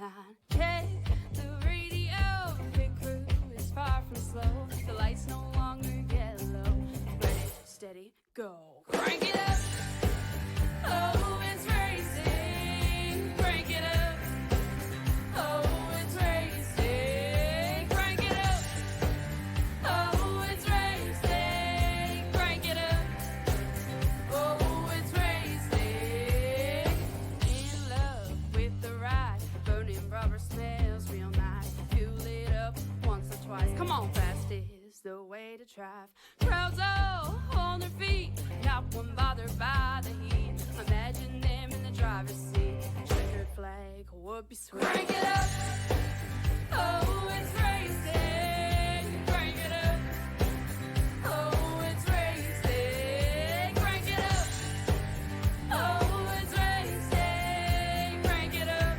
behind. Check the radio, pit crew is far from slow. The lights no longer yellow. Ready, steady, go. Crank it up. Oh, it's racing. Crank it up. Oh, it's racing. Crank it up. Oh, it's racing. Crank it up. Oh, it's racing. In love with the ride. Burning rubber smells real nice. Fuel it up once or twice. Come on, fast is the way to drive. Crowds all on their feet. Not one bothered by the heat. Imagine them in the driver's seat. Checkered flag would be sweet. Crank it up. Oh, it's racing. Crank it up. Oh, it's racing. Crank it up. Oh, it's racing. Crank it up.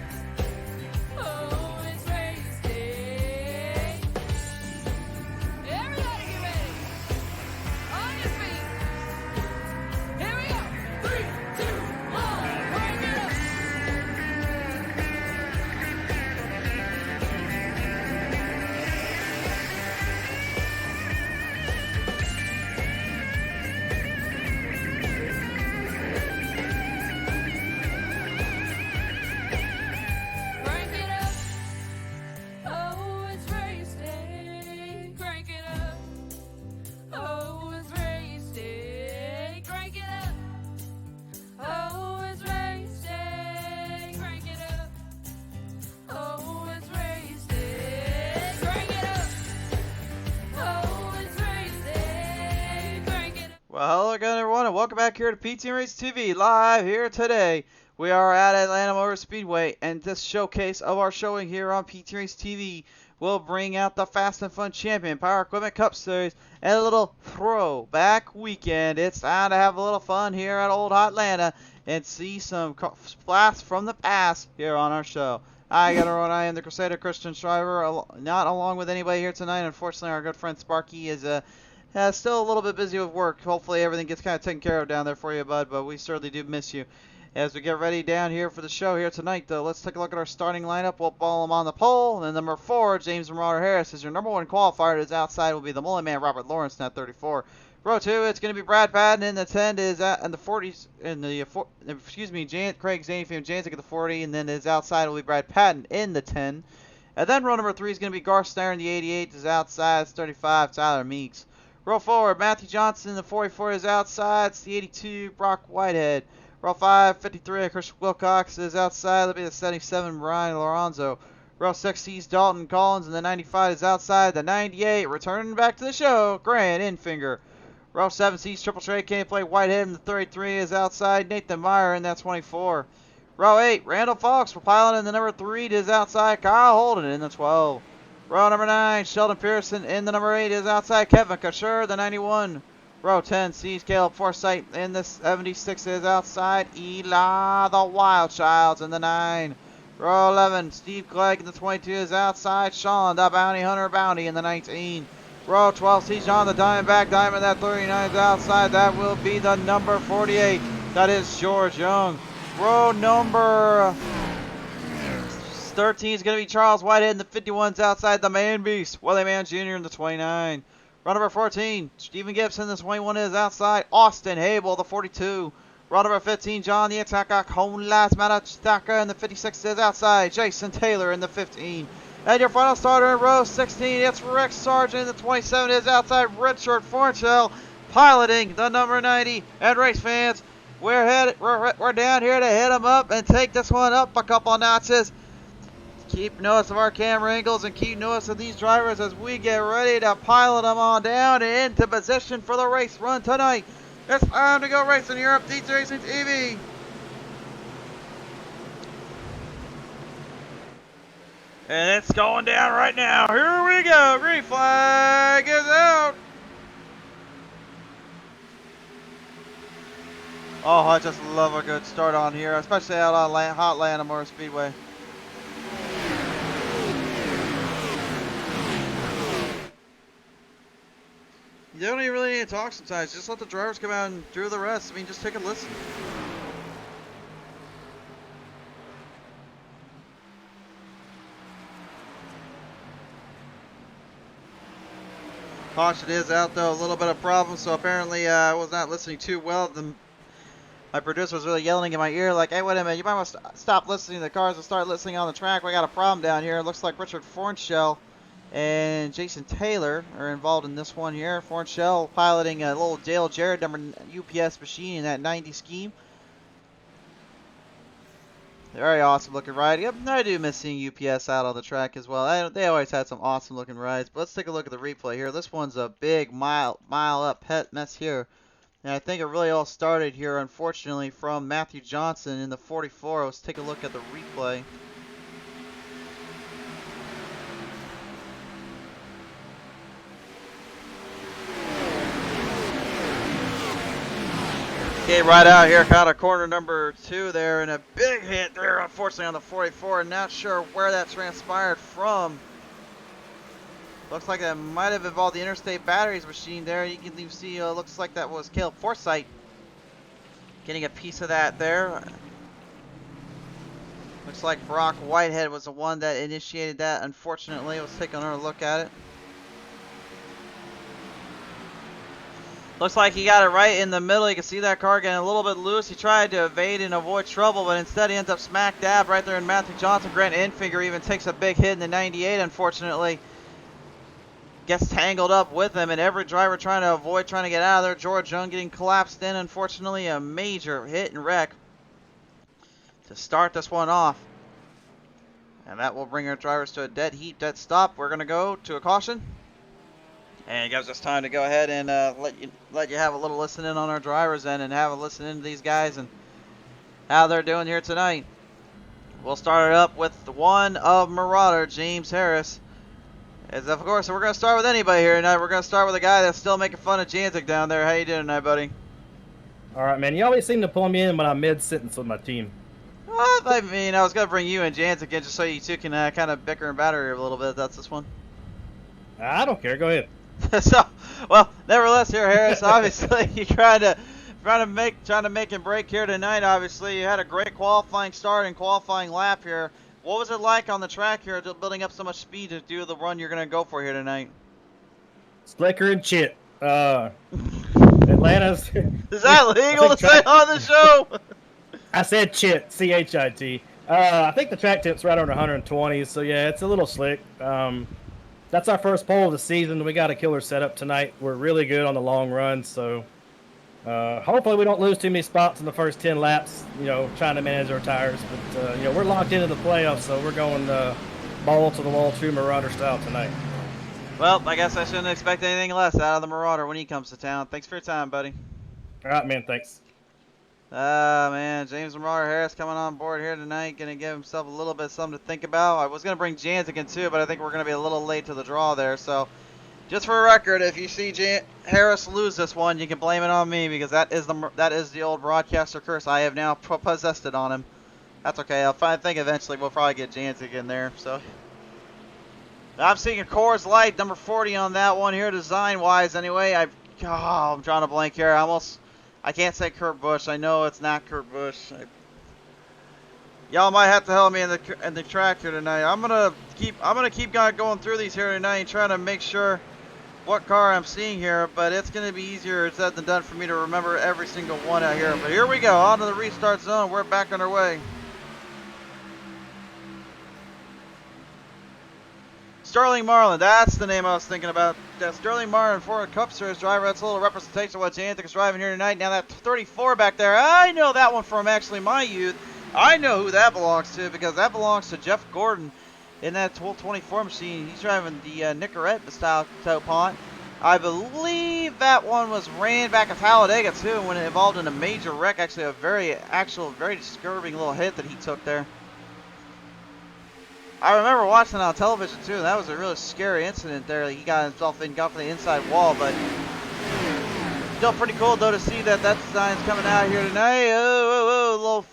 Oh, it's racing. Everybody get ready. On your feet. Here we go. 3, 2, 1. Crank it up. Crank it up. Oh, it's racing. Crank it up. Oh, it's racing. Crank it up. Oh, it's racing. Crank it up. Oh, it's racing. Crank it up. Oh, it's racing. Crank it up. Well, hello again, everyone, and welcome back here to PTM Racing TV, live here today. We are at Atlanta Motor Speedway, and this showcase of our showing here on PTM Racing TV will bring out the Fast and Fun Champion Power Equipment Cup Series and a little throwback weekend. It's time to have a little fun here at Old Atlanta and see some blasts from the past here on our show. I am the Crusader Christian Shriver, not along with anybody here tonight. Unfortunately, our good friend Sparky is still a little bit busy with work. Hopefully everything gets kind of taken care of down there for you, bud, but we certainly do miss you. As we get ready down here for the show here tonight, though, let's take a look at our starting lineup. We'll ball them on the pole. And then number 4, James Marauder Harris, is your number 1 qualifier. His outside will be the Mullen Man, Robert Lawrence, net 34. Row 2, it's going to be Brad Patton in the 10 is at in the 40s in the Craig Zaney from Jancic at the 40, and then his outside will be Brad Patton in the 10. And then row number 3 is going to be Garth Steyer in the 88. His outside is 35, Tyler Meeks. Row 4, Matthew Johnson in the 44 is outside. It's the 82, Brock Whitehead. Row 5, 53, Chris Wilcox is outside. That'll be the 77, Brian Lorenzo. Row 6 sees Dalton Collins, and the 95 is outside. The 98, returning back to the show, Grant Infinger. Row 7 sees Triple Trey can't play Whitehead, and the 33 is outside. Nathan Meyer in that 24. Row 8, Randall Fox for piloting the number 3 is outside. Kyle Holden in the 12. Row number 9, Sheldon Pearson in the number 8 is outside. Kevin Couture, the 91. Row 10 sees Caleb Forsythe in the 76 is outside. Eli the Wild Childs in the 9. Row 11, Steve Clegg in the 22 is outside. Sean the Bounty Hunter Bounty in the 19. Row 12 sees John the Diamondback Diamond, that 39 is outside. That will be the number 48. That is George Young. Row number 13 is going to be Charles Whitehead in the 51's outside. The Man Beast, Willie Man Jr. in the 29. Row number 14, Stephen Gibson, the 21 is outside. Austin Hable, the 42. Row number 15, John the Attacker Konlas Matachaka in the 56 is outside. Jason Taylor in the 15. And your final starter in row 16, it's Rick Sargent in the 27 is outside. Richard Fornchell piloting the number 90. And race fans, we're down here to hit them up and take this one up a couple of notches. Keep notice of our camera angles and keep notice of these drivers as we get ready to pilot them on down and into position for the race run tonight. It's time to go racing here at PTM Racing TV. And it's going down right now. Here we go. Green flag is out. Oh, I just love a good start on here, especially out on hot Atlanta Motor Speedway. You don't even really need to talk sometimes. Just let the drivers come out and do the rest. I mean, just take a listen. Caution is out though, a little bit of problem, so apparently I was not listening too well. My producer was really yelling in my ear like, hey, wait a minute, you might want to stop listening to the cars and start listening on the track. We got a problem down here. It looks like Richard Fornshell and Jason Taylor are involved in this one here. Fornshell piloting a little Dale Jarrett number UPS machine in that 90 scheme. Very awesome looking ride. Yep, I do miss seeing UPS out on the track as well. They always had some awesome looking rides. But let's take a look at the replay here. This one's a big mile up pet mess here. And I think it really all started here, unfortunately, from Matthew Johnson in the 44. Let's take a look at the replay. Okay, right out here, caught a corner number 2 there, and a big hit there, unfortunately, on the 44. Not sure where that transpired from. Looks like that might have involved the Interstate Batteries machine there. You can see, looks like that was Caleb Forsythe getting a piece of that there. Looks like Brock Whitehead was the one that initiated that, unfortunately. Let's take another look at it. Looks like he got it right in the middle. You can see that car getting a little bit loose. He tried to evade and avoid trouble, but instead he ends up smack dab right there in Matthew Johnson. Grant Enfinger even takes a big hit in the 98, unfortunately. Gets tangled up with him, and every driver trying to avoid trying to get out of there. George Young getting collapsed in, unfortunately. A major hit and wreck to start this one off. And that will bring our drivers to a dead heat, dead stop. We're going to go to a caution. And it gives us time to go ahead and let you have a little listen in on our drivers and have a listen in to these guys and how they're doing here tonight. We'll start it up with the one of Marauder, James Harris. As of course, we're going to start with anybody here tonight. We're going to start with a guy that's still making fun of Janzik down there. How you doing tonight, buddy? All right, man. You always seem to pull me in when I'm mid-sentence with my team. Well, I mean, I was going to bring you and Janzik in just so you two can kind of bicker and batter here a little bit. That's this one. I don't care. Go ahead. So, well, nevertheless, here, Harris, obviously, you're trying to make and break here tonight. Obviously, you had a great qualifying start and qualifying lap here. What was it like on the track here, building up so much speed to do the run you're going to go for here tonight? Slicker and chit. Atlanta's. Is that legal to say on the show? I said chit, C-H-I-T. I think the track tip's right around 120, so yeah, it's a little slick. That's our first pole of the season. We got a killer setup tonight. We're really good on the long run, so hopefully we don't lose too many spots in the first 10 laps, trying to manage our tires. But, we're locked into the playoffs, so we're going ball to the wall, true Marauder style tonight. Well, I guess I shouldn't expect anything less out of the Marauder when he comes to town. Thanks for your time, buddy. All right, man, thanks. Man, James Marauder Harris coming on board here tonight. Going to give himself a little bit something to think about. I was going to bring Janzik in too, but I think we're going to be a little late to the draw there. So, just for a record, if you see Harris lose this one, you can blame it on me because that is the old broadcaster curse. I have now possessed it on him. That's okay. I think eventually we'll probably get Janzik in there. So, I'm seeing a Coors Light number 40 on that one here, design-wise. Anyway, I'm drawing a blank here. I can't say Kurt Busch. I know it's not Kurt Busch. Y'all might have to help me in the track here tonight. I'm gonna keep going through these here tonight and trying to make sure what car I'm seeing here. But it's gonna be easier said than done for me to remember every single one out here. But here we go, on to the restart zone. We're back on our way. Sterling Marlin, that's the name I was thinking about. Sterling Marlin, Ford Cup Series driver. That's a little representation of what Janzik is driving here tonight. Now that 34 back there, I know that one from actually my youth. I know who that belongs to because that belongs to Jeff Gordon in that 1224 machine. He's driving the Nicorette style tow pont. I believe that one was ran back at Talladega too when it involved in a major wreck. Actually, a very disturbing little hit that he took there. I remember watching it on television too. That was a really scary incident there. He got himself engulfed in the inside wall, but still pretty cool though to see that design's coming out here tonight. A little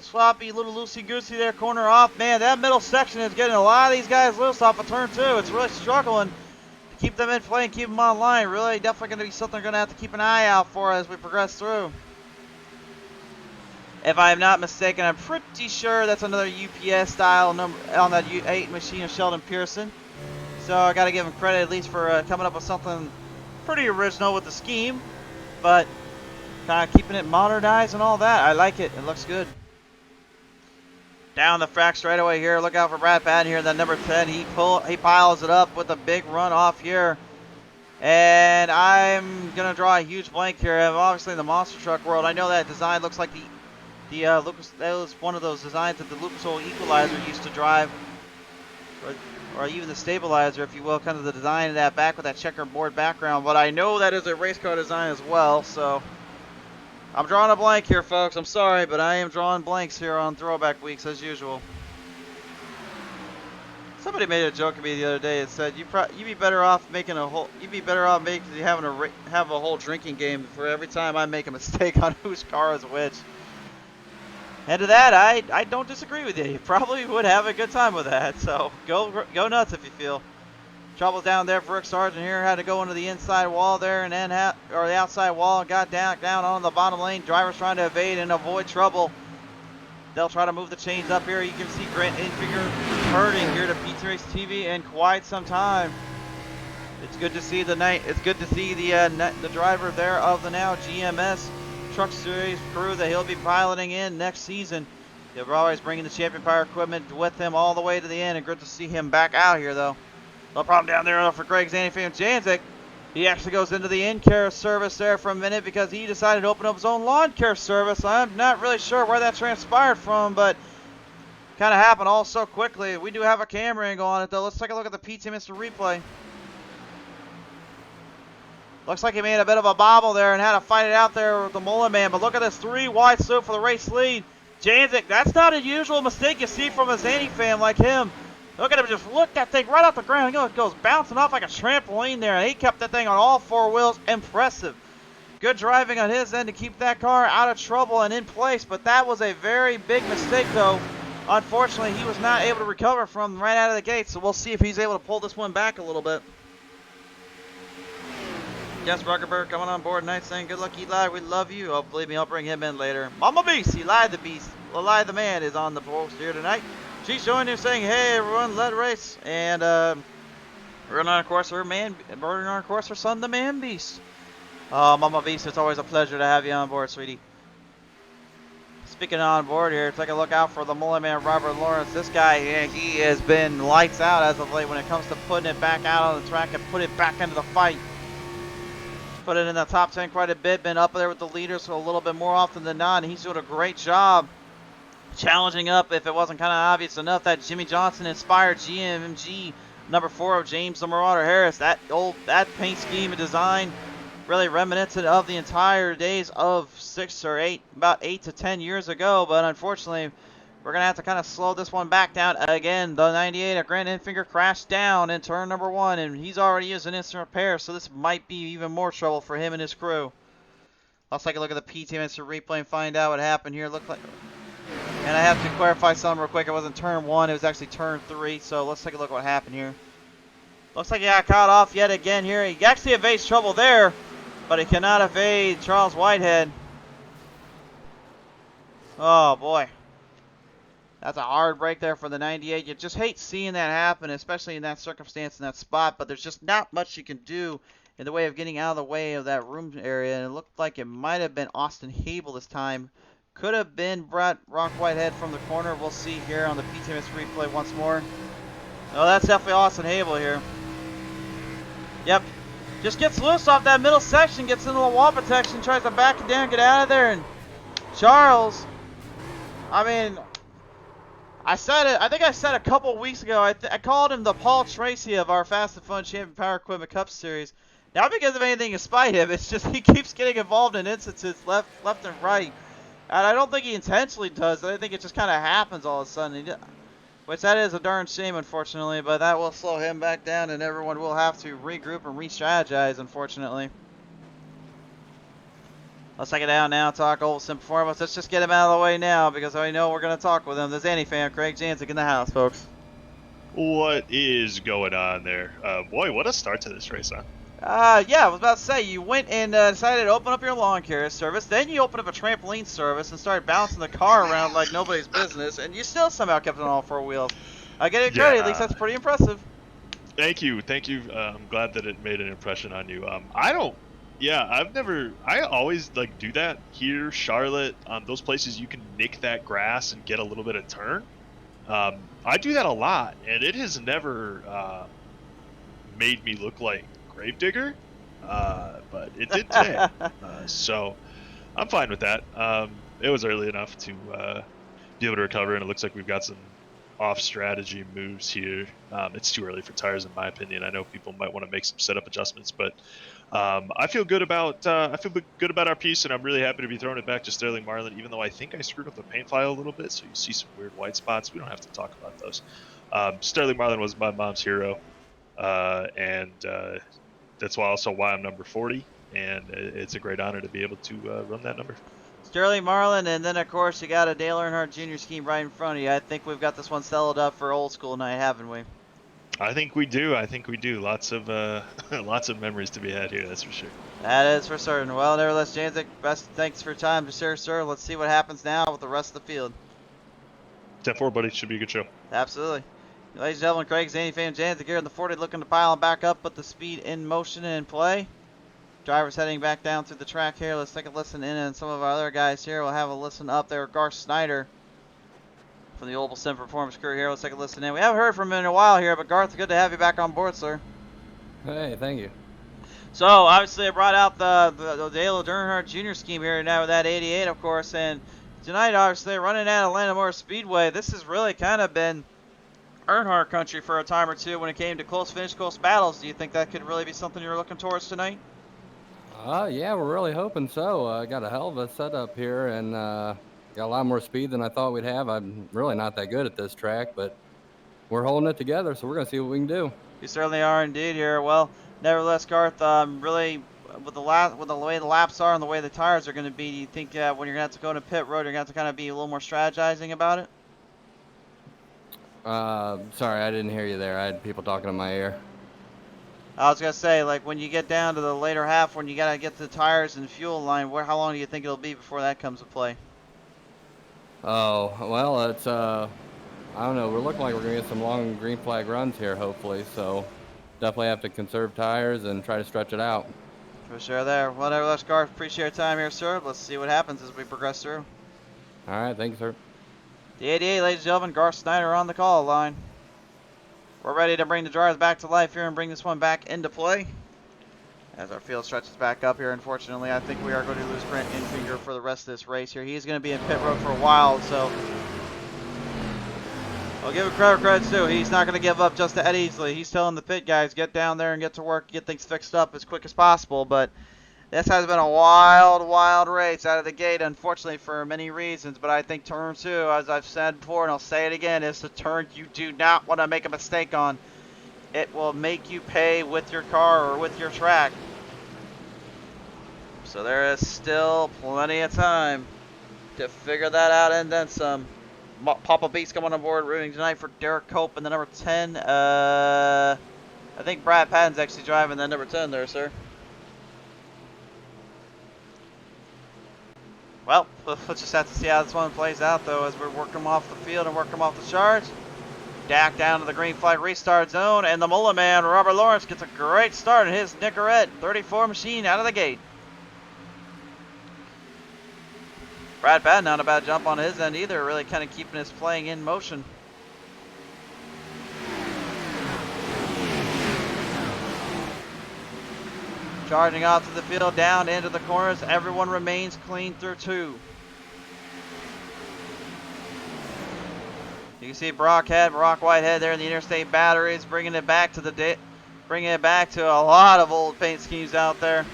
sloppy, little loosey-goosey there, corner off. Man, that middle section is getting a lot of these guys loose off of turn 2. It's really struggling to keep them in play and keep them online. Really, definitely going to be something we're going to have to keep an eye out for as we progress through. If I am not mistaken, I'm pretty sure that's another UPS style number on that 8 machine of Sheldon Pearson. So I got to give him credit at least for coming up with something pretty original with the scheme, but kind of keeping it modernized and all that. I like it. It looks good. Down the track straightaway here. Look out for Brad Patton here. That number 10. He piles it up with a big run off here. And I'm gonna draw a huge blank here. Obviously, in the monster truck world, I know that design looks like the Lucas. That was one of those designs that the Lucas Oil Equalizer used to drive, or even the stabilizer, if you will, kind of the design of that back with that checkerboard background. But I know that is a race car design as well, so I'm drawing a blank here, folks. I'm sorry, but I am drawing blanks here on Throwback Weeks as usual. Somebody made a joke at me the other day. It said you'd be better off have a whole drinking game for every time I make a mistake on whose car is which. And to that, I don't disagree with you. You probably would have a good time with that. So go nuts if you feel. Trouble down there for Rick Sargent here. Had to go into the inside wall there and then the outside wall. Got down on the bottom lane. Drivers trying to evade and avoid trouble. They'll try to move the chains up here. You can see Grant Infinger hurting here to PTM Race TV in quite some time. It's good to see It's good to see the driver there of the now GMS Truck Series crew that he'll be piloting in next season. They're always bringing the Champion Power equipment with him all the way to the end, and good to see him back out here though. No problem down there for Greg Zanny Janzik. He actually goes into the in-care service there for a minute because he decided to open up his own lawn care service. I'm not really sure where that transpired from, but kind of happened all so quickly. We do have a camera angle on it though. Let's take a look at the PTM replay. Looks like he made a bit of a bobble there and had to fight it out there with the Mullen Man. But look at this 3 wide slope for the race lead. Janzik, that's not a usual mistake you see from a Zanny fan like him. Look at him just look that thing right off the ground. It goes bouncing off like a trampoline there. And he kept that thing on all 4 wheels. Impressive. Good driving on his end to keep that car out of trouble and in place. But that was a very big mistake though. Unfortunately, he was not able to recover from right out of the gate. So we'll see if he's able to pull this one back a little bit. Jess Ruckerberg coming on board tonight saying, good luck Eli, we love you. Oh, believe me, I'll bring him in later. Mama Beast, Eli the Beast, Eli the Man is on the post here tonight. She's joining him saying, hey everyone, let race. And running on course her son, the Man Beast. Mama Beast, it's always a pleasure to have you on board, sweetie. Speaking on board here, take a look out for the Mullen Man, Robert Lawrence. This guy, he has been lights out as of late when it comes to putting it back out on the track and put it back into the fight. Put it in the top 10 quite a bit, been up there with the leaders so a little bit more often than not, and he's doing a great job challenging up, if it wasn't kind of obvious enough, that Jimmy Johnson inspired GMG number 4 of James the Marauder Harris. That paint scheme and design really reminiscent of the entire days of about 8 to 10 years ago, but unfortunately we're going to have to kind of slow this one back down again. The 98 of Grant Infinger crashed down in turn number 1, and he's already used an instant repair, so this might be even more trouble for him and his crew. Let's take a look at the PTM replay and find out what happened here. And I have to clarify something real quick. It wasn't turn 1, it was actually turn 3, so let's take a look at what happened here. Looks like he got caught off yet again here. He actually evades trouble there, but he cannot evade Charles Whitehead. Oh boy. That's a hard break there for the 98. You just hate seeing that happen, especially in that circumstance, in that spot. But there's just not much you can do in the way of getting out of the way of that room area. And it looked like it might have been Austin Hable this time. Could have been Brett Rock Whitehead from the corner. We'll see here on the PTM replay once more. Oh, that's definitely Austin Hable here. Yep. Just gets loose off that middle section, gets into the wall protection, tries to back it down, get out of there. And Charles, I mean, I said it. I think I said a couple weeks ago. I called him the Paul Tracy of our Fast and Fun Champion Power Equipment Cup Series. Not because of anything to spite him. It's just he keeps getting involved in instances left and right, and I don't think he intentionally does. I think it just kind of happens all of a sudden. Which that is a darn shame, unfortunately. But that will slow him back down, and everyone will have to regroup and re-strategize, unfortunately. Let's take it down now, talk Olsen performance. Let's just get him out of the way now because I know we're going to talk with him. The Zanny fan, Craig Janzik in the house, folks. What is going on there? Boy, what a start to this race, huh? Yeah, I was about to say, you went and decided to open up your lawn care service. Then you opened up a trampoline service and started bouncing the car around like nobody's business. And you still somehow kept it on all 4 wheels. I get it credit, at least that's pretty impressive. Thank you. I'm glad that it made an impression on you. I always like do that here, Charlotte. Those places you can nick that grass and get a little bit of turn. I do that a lot, and it has never made me look like Gravedigger, but it did today. So I'm fine with that. It was early enough to be able to recover, and it looks like we've got some off-strategy moves here. It's too early for tires, in my opinion. I know people might want to make some setup adjustments, but I feel good about our piece, and I'm really happy to be throwing it back to Sterling Marlin. Even though I think I screwed up the paint file a little bit, so you see some weird white spots. We don't have to talk about those. Sterling Marlin was my mom's hero, and that's also why I'm number 40, and it's a great honor to be able to run that number. Sterling Marlin, and then of course you got a Dale Earnhardt Jr. scheme right in front of you. I think we've got this one settled up for old school night, haven't we? I think we do. Lots of lots of memories to be had here. That's for sure. That is for certain. Well, nevertheless, Janzik, best thanks for your time, sir. Let's see what happens now with the rest of the field. 10-4, buddy. Should be a good show. Absolutely. Ladies and gentlemen, Craig Zaney, fan Janzik here in the 40, looking to pile him back up, put the speed in motion and in play. Drivers heading back down through the track here. Let's take a listen in, and some of our other guys here will have a listen up there. Garth Snyder from the Olbelson Performance crew here. Let's take a listen in. We haven't heard from him in a while here, but Garth, good to have you back on board, sir. Hey, thank you. So, obviously, I brought out the Dale Earnhardt Jr. scheme here now with that 88, of course, and tonight, obviously, running at Atlanta Motor Speedway, this has really kind of been Earnhardt country for a time or two when it came to close finish, close battles. Do you think that could really be something you're looking towards tonight? Yeah, we're really hoping so. Got a hell of a setup here, and got a lot more speed than I thought we'd have. I'm really not that good at this track, but we're holding it together, so we're going to see what we can do. You certainly are indeed here. Well, nevertheless, Garth, really, with the way the laps are and the way the tires are going to be, do you think when you're going to have to go to pit road, you're going to have to kind of be a little more strategizing about it? Sorry, I didn't hear you there. I had people talking in my ear. I was going to say, like, when you get down to the later half, when you got to get to the tires and the fuel line, how long do you think it'll be before that comes to play? Oh, well, it's, I don't know. We're looking like we're going to get some long green flag runs here, hopefully. So definitely have to conserve tires and try to stretch it out. For sure there. Well, nevertheless, Garth, appreciate your time here, sir. Let's see what happens as we progress through. All right, thank you, sir. The 88, ladies and gentlemen, Garth Snyder on the call line. We're ready to bring the drivers back to life here and bring this one back into play. As our field stretches back up here, unfortunately, I think we are going to lose Grant Infinger for the rest of this race here. He's going to be in pit road for a while, so I'll give him credit too. He's not going to give up just that easily. He's telling the pit guys, get down there and get to work, get things fixed up as quick as possible. But this has been a wild race out of the gate, unfortunately, for many reasons. But I think turn 2, as I've said before, and I'll say it again, is the turn you do not want to make a mistake on. It will make you pay with your car or with your track. So there is still plenty of time to figure that out and then some. Papa Beats coming on board rooting tonight for Derek Cope in the number 10. I think Brad Patton's actually driving that number 10 there, sir. Well, we'll just have to see how this one plays out, though, as we're working them off the field and working them off the charge. Dak down to the green flag restart zone, and the Mullah man, Robert Lawrence, gets a great start in his Nicorette 34 machine out of the gate. Brad Patton, not a bad jump on his end either, really kind of keeping his playing in motion. Charging off to the field, down into the corners. Everyone remains clean through 2. You can see Brock Whitehead there in the interstate batteries, bringing it back to a lot of old paint schemes out there.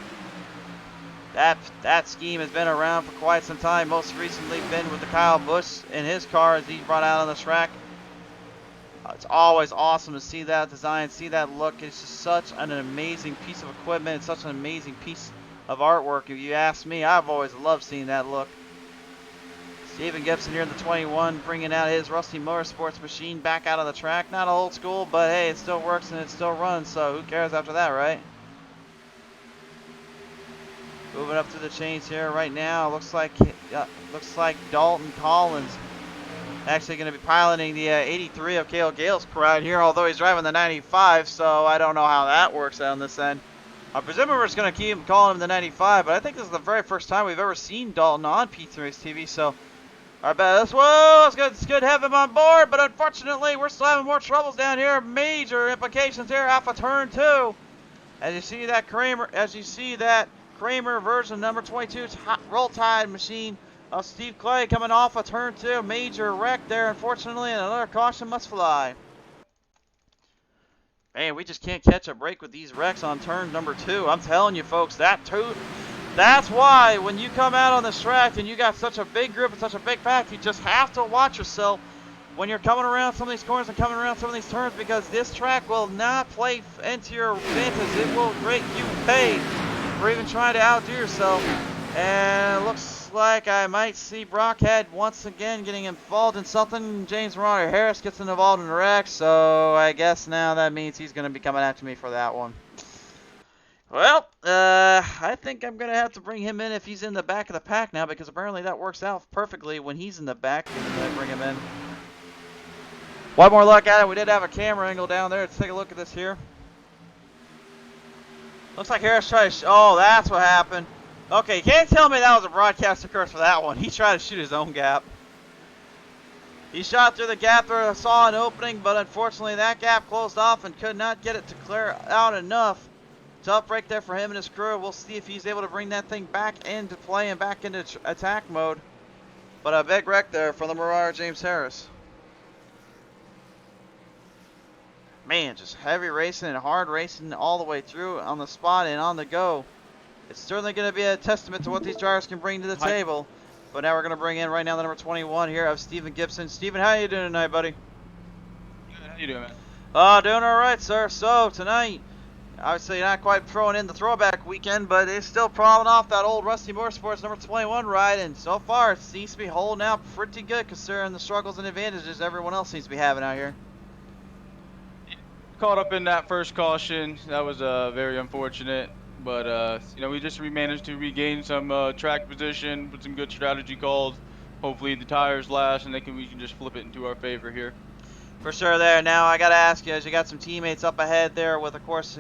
That scheme has been around for quite some time. Most recently been with the Kyle Busch in his car as he brought out on the track. It's always awesome to see that design, see that look. It's just such an amazing piece of equipment. It's such an amazing piece of artwork. If you ask me, I've always loved seeing that look. Steven Gibson here in the 21, bringing out his Rusty Motorsports machine back out of the track. Not old school, but hey, it still works and it still runs, so who cares after that, right? Moving up through the chains here right now. Looks like Dalton Collins Actually going to be piloting the 83 of Cale Gale's crowd here, although he's driving the 95, so I don't know how that works out on this end. I presume we're just going to keep calling him the 95, but I think this is the very first time we've ever seen Dalton on PTM Race TV, so I bet whoa, it's good to have him on board, but unfortunately we're still having more troubles down here. Major implications here off of turn 2. As you see that Kramer version number 22 roll tide machine of Steve Clay coming off of turn 2. Major wreck there, unfortunately, and another caution must fly. Man, we just can't catch a break with these wrecks on turn number 2. I'm telling you, folks, that's why when you come out on this track and you got such a big group and such a big pack, you just have to watch yourself when you're coming around some of these corners and coming around some of these turns, because this track will not play into your advantage. It will make you pay for even trying to outdo yourself. And it looks like I might see Brockhead once again getting involved in something. James Ronnie Harris gets involved in the wreck, so I guess now that means he's going to be coming after me for that one. Well, I think I'm going to have to bring him in if he's in the back of the pack now, because apparently that works out perfectly when he's in the back. And bring him in. One more look at it. We did have a camera angle down there. Let's take a look at this here. Looks like Harris tried to oh, that's what happened. Okay, you can't tell me that was a broadcaster curse for that one. He tried to shoot his own gap. He shot through the gap there, saw an opening, but unfortunately that gap closed off and could not get it to clear out enough. Tough break there for him and his crew. We'll see if he's able to bring that thing back into play and back into attack mode. But a big wreck there from the Marauder James Harris. Man, just heavy racing and hard racing all the way through on the spot and on the go. It's certainly going to be a testament to what these drivers can bring to the table. But now we're going to bring in right now the number 21 here of Steven Gibson. Steven, how you doing tonight, buddy? Good. How you doing, man? Doing all right, sir. So tonight, obviously not quite throwing in the throwback weekend, but it's still prowling off that old Rusty Motorsports number 21 ride, and so far it seems to be holding out pretty good considering the struggles and advantages everyone else seems to be having out here. Caught up in that first caution. That was very unfortunate. But, you know, we managed to regain some track position with some good strategy calls. Hopefully the tires last and we can just flip it into our favor here. For sure there. Now I got to ask you, as you got some teammates up ahead there with, of course,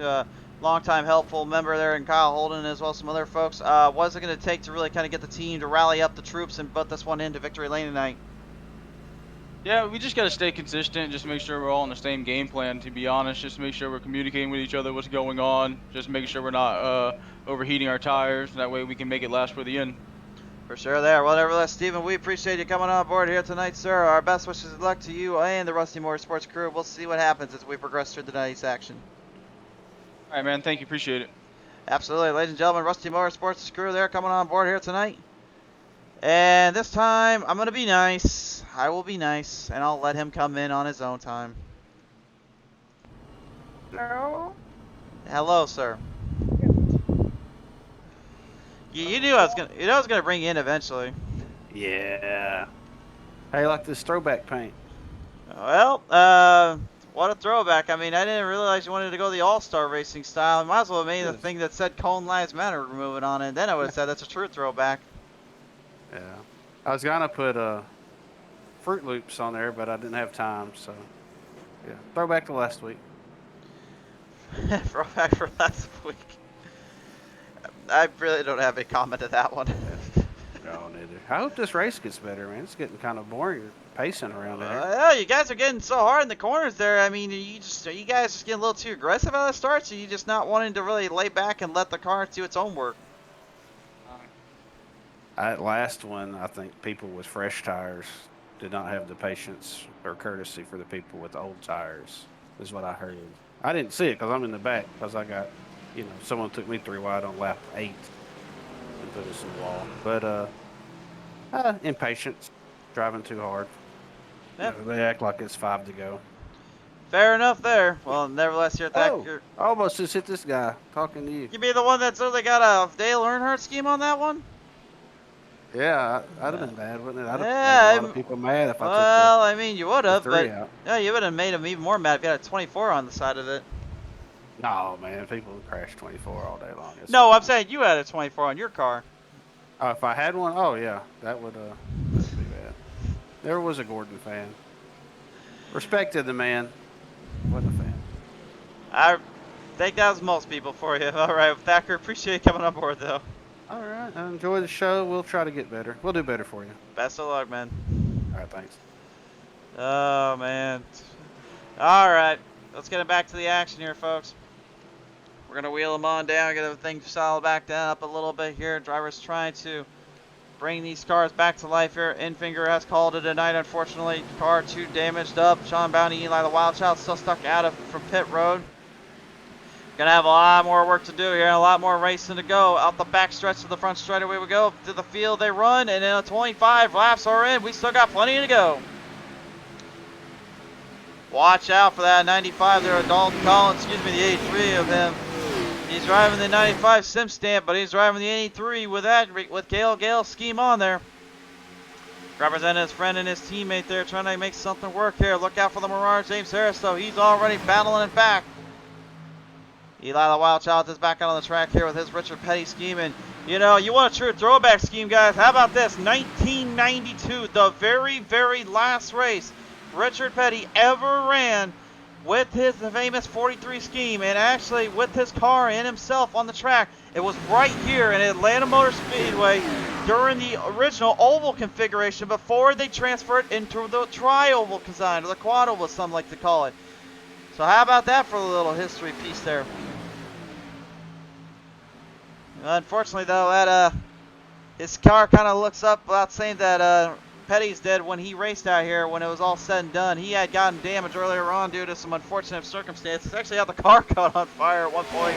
longtime helpful member there in Kyle Holden as well as some other folks. What's it going to take to really kind of get the team to rally up the troops and put this one into victory lane tonight? Yeah, we just got to stay consistent, just make sure we're all on the same game plan, to be honest. Just make sure we're communicating with each other what's going on. Just making sure we're not overheating our tires. That way we can make it last for the end. For sure there. Well, nevertheless, Steven, we appreciate you coming on board here tonight, sir. Our best wishes of luck to you and the Rusty Motorsports crew. We'll see what happens as we progress through tonight's action. All right, man. Thank you. Appreciate it. Absolutely. Ladies and gentlemen, Rusty Motorsports crew there coming on board here tonight. And this time, I'm going to be nice. I will be nice, and I'll let him come in on his own time. Hello? Hello, sir. You knew I was gonna bring you in eventually. Yeah. How you like this throwback paint? Well, what a throwback. I mean, I didn't realize you wanted to go the all-star racing style. You might as well have made the thing that said Cone Lives Matter moving on it. Then I would have said that's a true throwback. Yeah. I was gonna put Fruit Loops on there, but I didn't have time, so yeah. Throwback to last week. Throwback for last week. I really don't have a comment to that one. No, neither. I hope this race gets better, man. It's getting kind of boring. You're pacing around there. Yeah, you guys are getting so hard in the corners there. I mean, you guys just getting a little too aggressive out of the starts, or you just not wanting to really lay back and let the car do its own work? At last one, I think people with fresh tires did not have the patience or courtesy for the people with the old tires, is what I heard. I didn't see it because I'm in the back, because I got, you know, someone took me 3 wide on lap 8 and put us in the wall. But impatience, driving too hard. Yep. You know, they act like it's 5 to go. Fair enough there. Well, nevertheless, you're I almost just hit this guy talking to you. You be the one that's really got a Dale Earnhardt scheme on that one? Yeah, I'd have been bad, wouldn't it? I'd have Yeah, made a lot of people mad if I well, I mean, you would have, the but 3 out. yeah, you would have made them even more mad if you had a 24 on the side of it. No, man, people crash 24 all day long. It's No, fine. I'm saying you had a 24 on your car. Oh, if I had one, oh yeah, that would be bad. There was a Gordon fan. Respected the man. Wasn't a fan. I think that was most people for you. All right, Thacker, appreciate you coming on board, though. All right. I enjoy the show. We'll try to get better. We'll do better for you. Best of luck, man. All right. Thanks. Oh, man. All right, let's get it back to the action here, folks. We're going to wheel them on down, get everything solid back down, up a little bit here. Driver's trying to bring these cars back to life here. Infinger has called it a night, unfortunately. Car 2 damaged up. Sean Bounty, Eli the Wild Child still stuck out from pit road. Gonna have a lot more work to do here, a lot more racing to go. Out the back stretch to the front straightaway we go. To the field they run, and then 25 laps are in. We still got plenty to go. Watch out for that 95 there, Dalton Collins, excuse me, the 83 of him. He's driving the 95 sim stamp, but he's driving the 83 with Gale's scheme on there. Representing his friend and his teammate there, trying to make something work here. Look out for the Mirage James Harris, though. He's already battling it back. Eli the Wild Child is back out on the track here with his Richard Petty scheme. And, you know, you want a true throwback scheme, guys. How about this? 1992, the very, very last race Richard Petty ever ran with his famous 43 scheme, and actually with his car and himself on the track. It was right here in Atlanta Motor Speedway during the original oval configuration before they transferred into the tri-oval design, or the quad oval, some like to call it. So how about that for a little history piece there? Unfortunately, though, that his car kind of looks up without saying that Petty's did when he raced out here. When it was all said and done, he had gotten damaged earlier on due to some unfortunate circumstances. Actually had the car caught on fire at one point.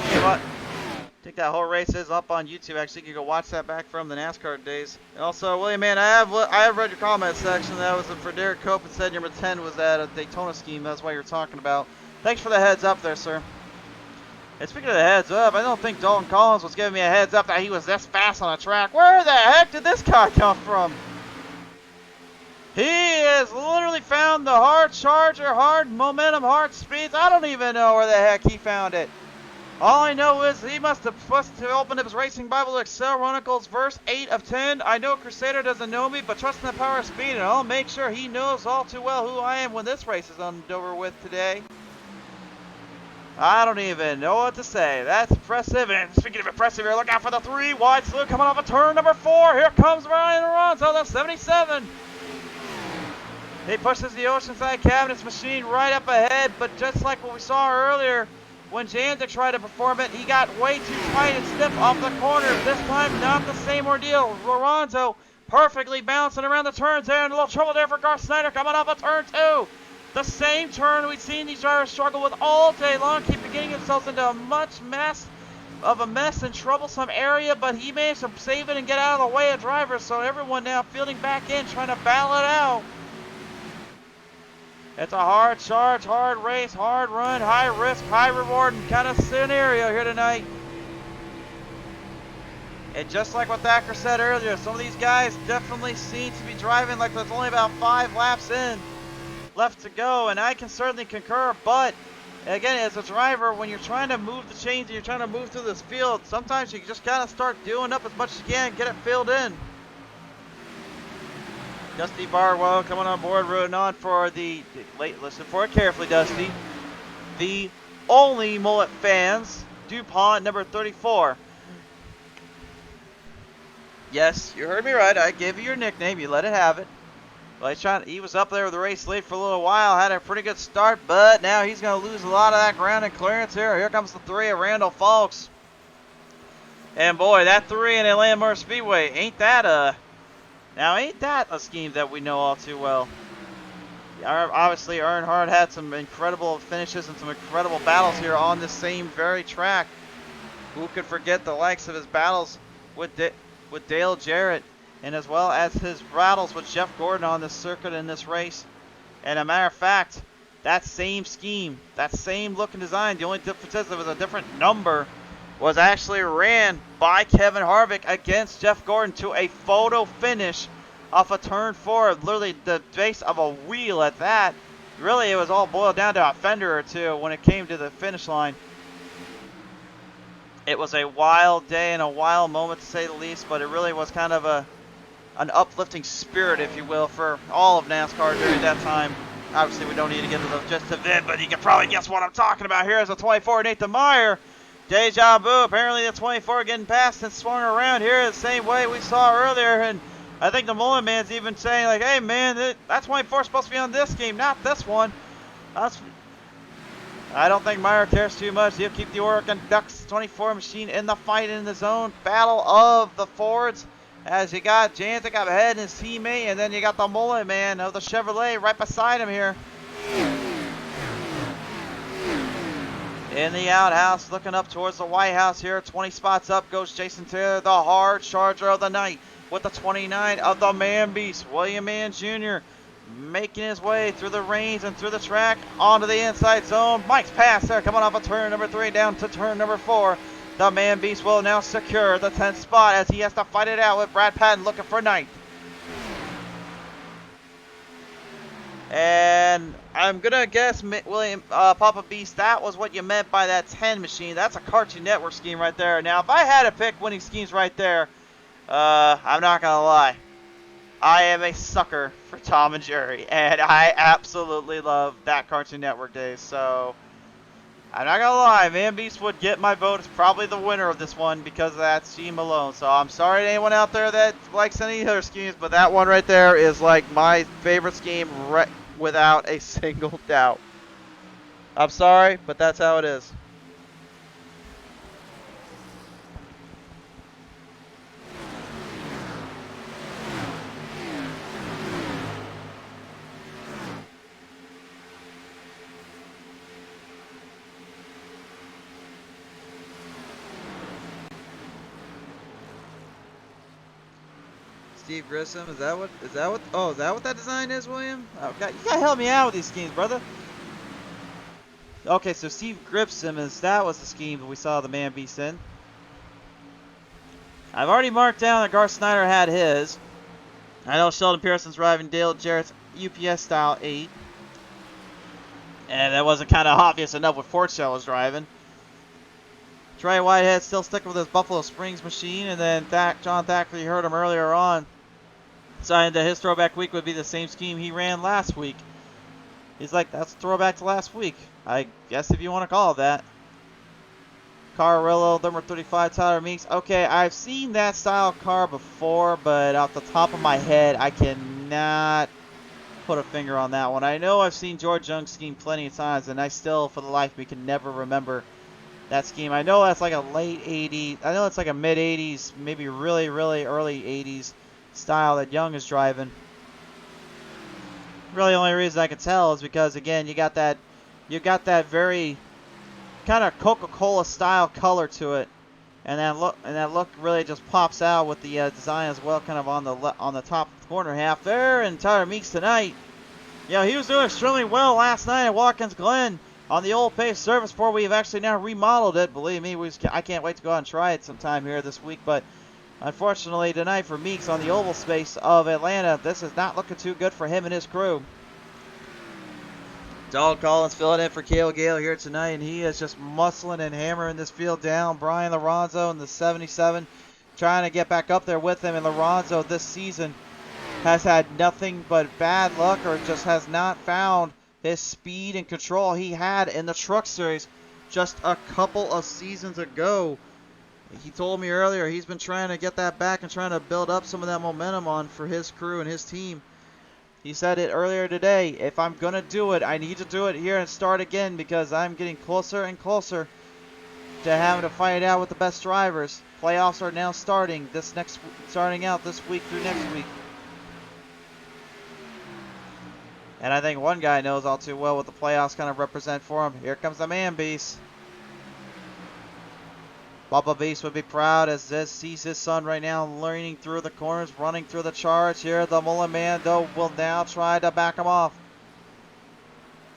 You know what? I think that whole race is up on YouTube. Actually, you can go watch that back from the NASCAR days. And also, William, man, I have read your comment section. That was for Derek Cope, and said number 10 was that a Daytona scheme. That's what you're talking about. Thanks for the heads up there, sir. And speaking of the heads up, I don't think Dalton Collins was giving me a heads up that he was this fast on a track. Where the heck did this guy come from? He has literally found the hard charger, hard momentum, hard speeds. I don't even know where the heck he found it. All I know is he must have opened up his racing Bible to Excel Chronicles verse 8 of 10. I know Crusader doesn't know me, but trust in the power of speed, and I'll make sure he knows all too well who I am when this race is over with today. I don't even know what to say. That's impressive. And speaking of impressive here, look out for the 3 wide slip coming off of turn number 4. Here comes Ryan Alonso, the 77. He pushes the Oceanside Cabinets machine right up ahead, but just like what we saw earlier, when Janzik tried to perform it, he got way too tight and stiff off the corner. This time, not the same ordeal. Lorenzo perfectly bouncing around the turns there, and a little trouble there for Garth Snyder coming off of turn 2. The same turn we've seen these drivers struggle with all day long, keeping getting themselves into a mess and troublesome area, but he managed to save it and get out of the way of drivers, so everyone now fielding back in, trying to battle it out. It's a hard charge, hard race, hard run, high risk, high reward kind of scenario here tonight. And just like what Thacker said earlier, some of these guys definitely seem to be driving like there's only about 5 laps in left to go, and I can certainly concur, but again, as a driver, when you're trying to move the chains and you're trying to move through this field, sometimes you just gotta start doing up as much as you can, get it filled in. Dusty Barwell coming on board, rooting on for the listen for it carefully, Dusty. The only mullet fans, DuPont number 34. Yes, you heard me right. I gave you your nickname. You let it have it. Well, he was up there with the race lead for a little while, had a pretty good start, but now he's going to lose a lot of that ground and clearance here. Here comes the 3 of Randall Falks. And boy, that 3 in Atlanta Motor Speedway, ain't that a scheme that we know all too well. Obviously, Earnhardt had some incredible finishes and some incredible battles here on this same very track. Who could forget the likes of his battles with Dale Jarrett, and as well as his battles with Jeff Gordon on this circuit in this race. And a matter of fact, that same scheme, that same look and design, the only difference is it was a different number, was actually ran by Kevin Harvick against Jeff Gordon to a photo finish off of turn 4, literally the base of a wheel at that. Really, it was all boiled down to a fender or two when it came to the finish line. It was a wild day and a wild moment, to say the least, but it really was kind of a an uplifting spirit, if you will, for all of NASCAR during that time. Obviously, we don't need to get into the gist of it, but you can probably guess what I'm talking about. Here's a 24, Nathan Meyer. Deja vu. Apparently, the 24 getting past and swung around here the same way we saw earlier. And I think the Mullen man's even saying, like, hey, man, that 24 is supposed to be on this game, not this one. I don't think Meyer cares too much. He'll keep the Oregon Ducks 24 machine in the fight in the zone. Battle of the Fords. As you got Janzik up ahead and his teammate, and then you got the Mullen man of the Chevrolet right beside him here. In the outhouse, looking up towards the White House here. 20 spots up goes Jason Taylor, the hard charger of the night, with the 29 of the Man Beast, William Mann Jr., making his way through the reins and through the track onto the inside zone. Mike's pass there, coming off of turn number 3 down to turn number 4. The Man Beast will now secure the 10th spot as he has to fight it out with Brad Patton looking for 9th. And I'm going to guess, William Papa Beast, that was what you meant by that 10 machine. That's a Cartoon Network scheme right there. Now, if I had to pick winning schemes right there, I'm not going to lie. I am a sucker for Tom and Jerry, and I absolutely love that Cartoon Network days. So, I'm not going to lie, Man Beast would get my vote as probably the winner of this one because of that scheme alone. So, I'm sorry to anyone out there that likes any other schemes, but that one right there is like my favorite scheme without a single doubt. I'm sorry, but that's how it is. Steve Grissom, is that what that design is, William? Oh, God, you gotta help me out with these schemes, brother. Okay, so Steve Grissom that was the scheme that we saw the Man Beast in. I've already marked down that Garth Snyder had his. I know Sheldon Pearson's driving Dale Jarrett's UPS style 8. And that wasn't kind of obvious enough what Ford Shell was driving. Trey Whitehead still sticking with his Buffalo Springs machine, and then John Thackeray, you heard him earlier on, saying that his throwback week would be the same scheme he ran last week. He's like, that's a throwback to last week, I guess, if you want to call it that. Carrillo, number 35, Tyler Meeks. Okay, I've seen that style car before, but off the top of my head, I cannot put a finger on that one. I know I've seen George Young's scheme plenty of times, and I still, for the life of me, can never remember that scheme. I know that's like a late 80s, I know it's like a mid 80s, maybe really, really early 80s style that Young is driving. Really, the only reason I can tell is because, again, you got that very kind of Coca-Cola style color to it, and that look really just pops out with the design as well, kind of on the top corner half there. And Tyler Meeks tonight, yeah, he was doing extremely well last night at Watkins Glen on the old pace service before we've actually now remodeled it. Believe me, I can't wait to go out and try it sometime here this week. But unfortunately tonight for Meeks on the oval space of Atlanta, this is not looking too good for him and his crew. Dalton Collins filling in for Cale Gale here tonight, and he is just muscling and hammering this field down. Brian Lorenzo in the 77 trying to get back up there with him, and Lorenzo this season has had nothing but bad luck, or just has not found his speed and control he had in the Truck Series just a couple of seasons ago. He told me earlier he's been trying to get that back and trying to build up some of that momentum on for his crew and his team. He said it earlier today, if I'm going to do it, I need to do it here and start again, because I'm getting closer and closer to having to fight it out with the best drivers. Playoffs are now starting out this week through next week. And I think one guy knows all too well what the playoffs kind of represent for him. Here comes the Man Beast. Bubba Beast would be proud as this sees his son right now leaning through the corners, running through the charge here. The Mullet Man, though, will now try to back him off.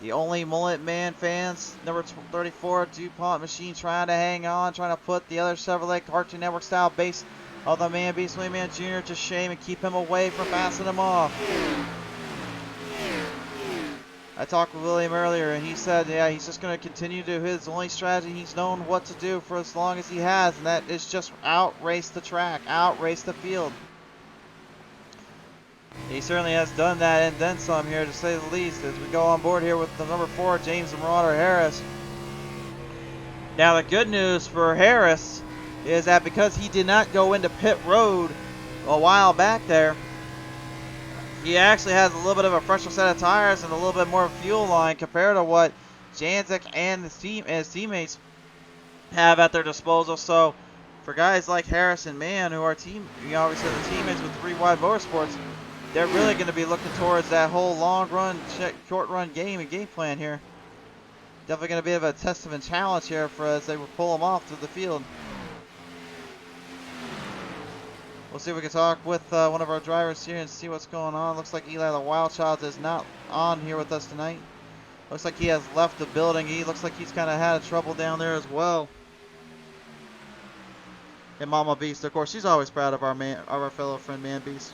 The only Mullet Man fans, number 34 DuPont machine, trying to hang on, trying to put the other Chevrolet Cartoon Network style base of the Man Beast, William Mann Jr. to shame and keep him away from passing him off. I talked with William earlier, and he said, yeah, he's just going to continue to do his only strategy he's known what to do for as long as he has, and that is just outrace the track, outrace the field. He certainly has done that and then some here, to say the least, as we go on board here with the number 4, James Marauder Harris. Now, the good news for Harris is that because he did not go into pit road a while back there, he actually has a little bit of a fresher set of tires and a little bit more fuel line compared to what Janzik and his teammates have at their disposal. So, for guys like Harris and Mann, who are obviously the teammates with 3 Wide Motorsports, they're really going to be looking towards that whole long run, short run game plan here. Definitely going to be a bit of a testament challenge here for as they pull them off through the field. We'll see if we can talk with one of our drivers here and see what's going on. Looks like Eli the Wild Child is not on here with us tonight. Looks like he has left the building. He looks like he's kind of had trouble down there as well. And Mama Beast, of course, she's always proud of our fellow friend Man Beast.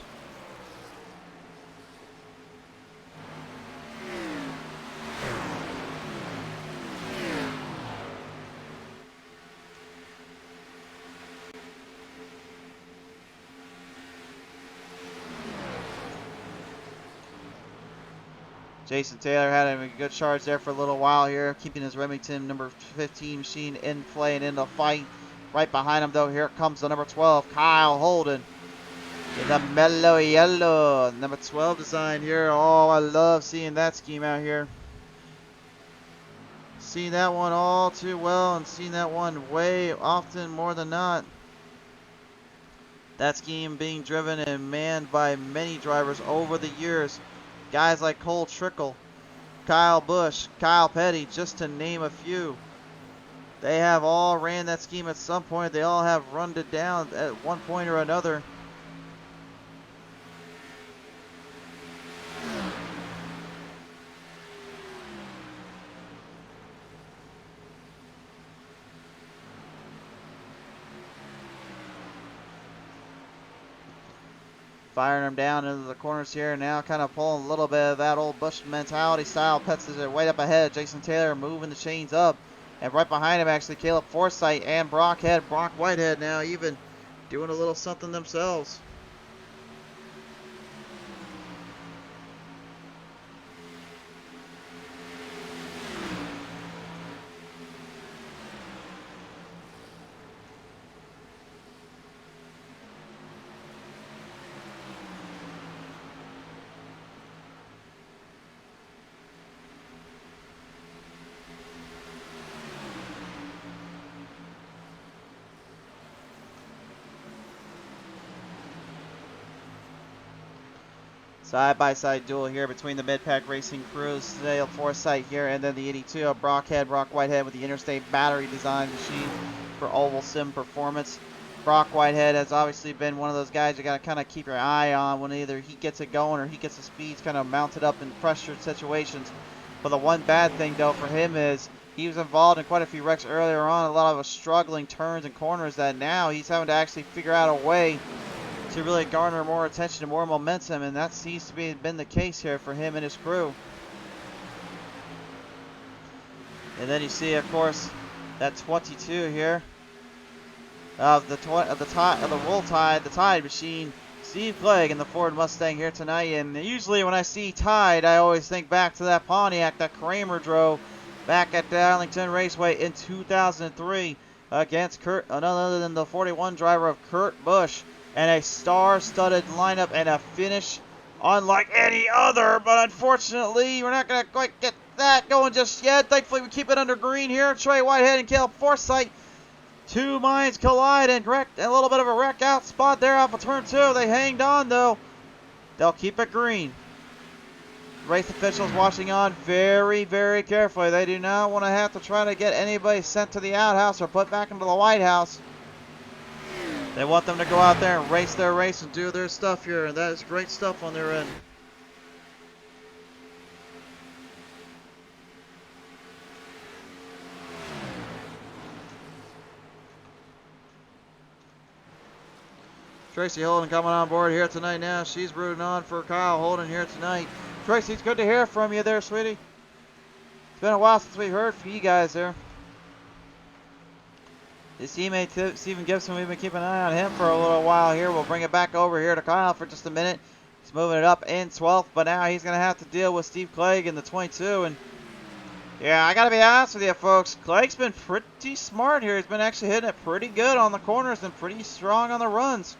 Jason Taylor had a good charge there for a little while here, keeping his Remington number 15 machine in play and in the fight. Right behind him, though, here comes the number 12, Kyle Holden. In the mellow yellow, number 12 design here. Oh, I love seeing that scheme out here. Seen that one all too well and seen that one way often more than not. That scheme being driven and manned by many drivers over the years. Guys like Cole Trickle, Kyle Busch, Kyle Petty, just to name a few. They have all ran that scheme at some point. They all have run it down at one point or another. Firing them down into the corners here. Now kind of pulling a little bit of that old Busch mentality style. Pets is way up ahead. Jason Taylor moving the chains up. And right behind him, actually, Caleb Forsythe and Brock Whitehead now even doing a little something themselves. Side-by-side duel here between the mid-pack racing crews. Dale Forsythe here, and then the 82 of Brock Whitehead with the Interstate battery design machine for Oval Sim performance. Brock Whitehead has obviously been one of those guys you got to kind of keep your eye on when either he gets it going or he gets the speeds kind of mounted up in pressured situations. But the one bad thing, though, for him is he was involved in quite a few wrecks earlier on, a lot of struggling turns and corners that now he's having to actually figure out a way to really garner more attention and more momentum, and that seems to be been the case here for him and his crew. And then you see, of course, that 22 here of the Tide machine, Steve Clegg in the Ford Mustang here tonight. And usually when I see Tide, I always think back to that Pontiac that Kramer drove back at Darlington Raceway in 2003 against none other than the 41 driver of Kurt Busch. And a star-studded lineup and a finish unlike any other. But unfortunately, we're not going to quite get that going just yet. Thankfully, we keep it under green here. Trey Whitehead and Caleb Forsythe. Two minds collide and wrecked a little bit of a wreck out spot there off of turn 2. They hanged on, though. They'll keep it green. Race officials watching on very, very carefully. They do not want to have to try to get anybody sent to the outhouse or put back into the White House. They want them to go out there and race their race and do their stuff here, and that is great stuff on their end. Tracy Holden coming on board here tonight now. She's rooting on for Kyle Holden here tonight. Tracy, it's good to hear from you there, sweetie. It's been a while since we heard from you guys there. His teammate Stephen Gibson, we've been keeping an eye on him for a little while here. We'll bring it back over here to Kyle for just a minute. He's moving it up in 12th, but now he's going to have to deal with Steve Clegg in the 22. And yeah, I got to be honest with you, folks. Clegg's been pretty smart here. He's been actually hitting it pretty good on the corners and pretty strong on the runs.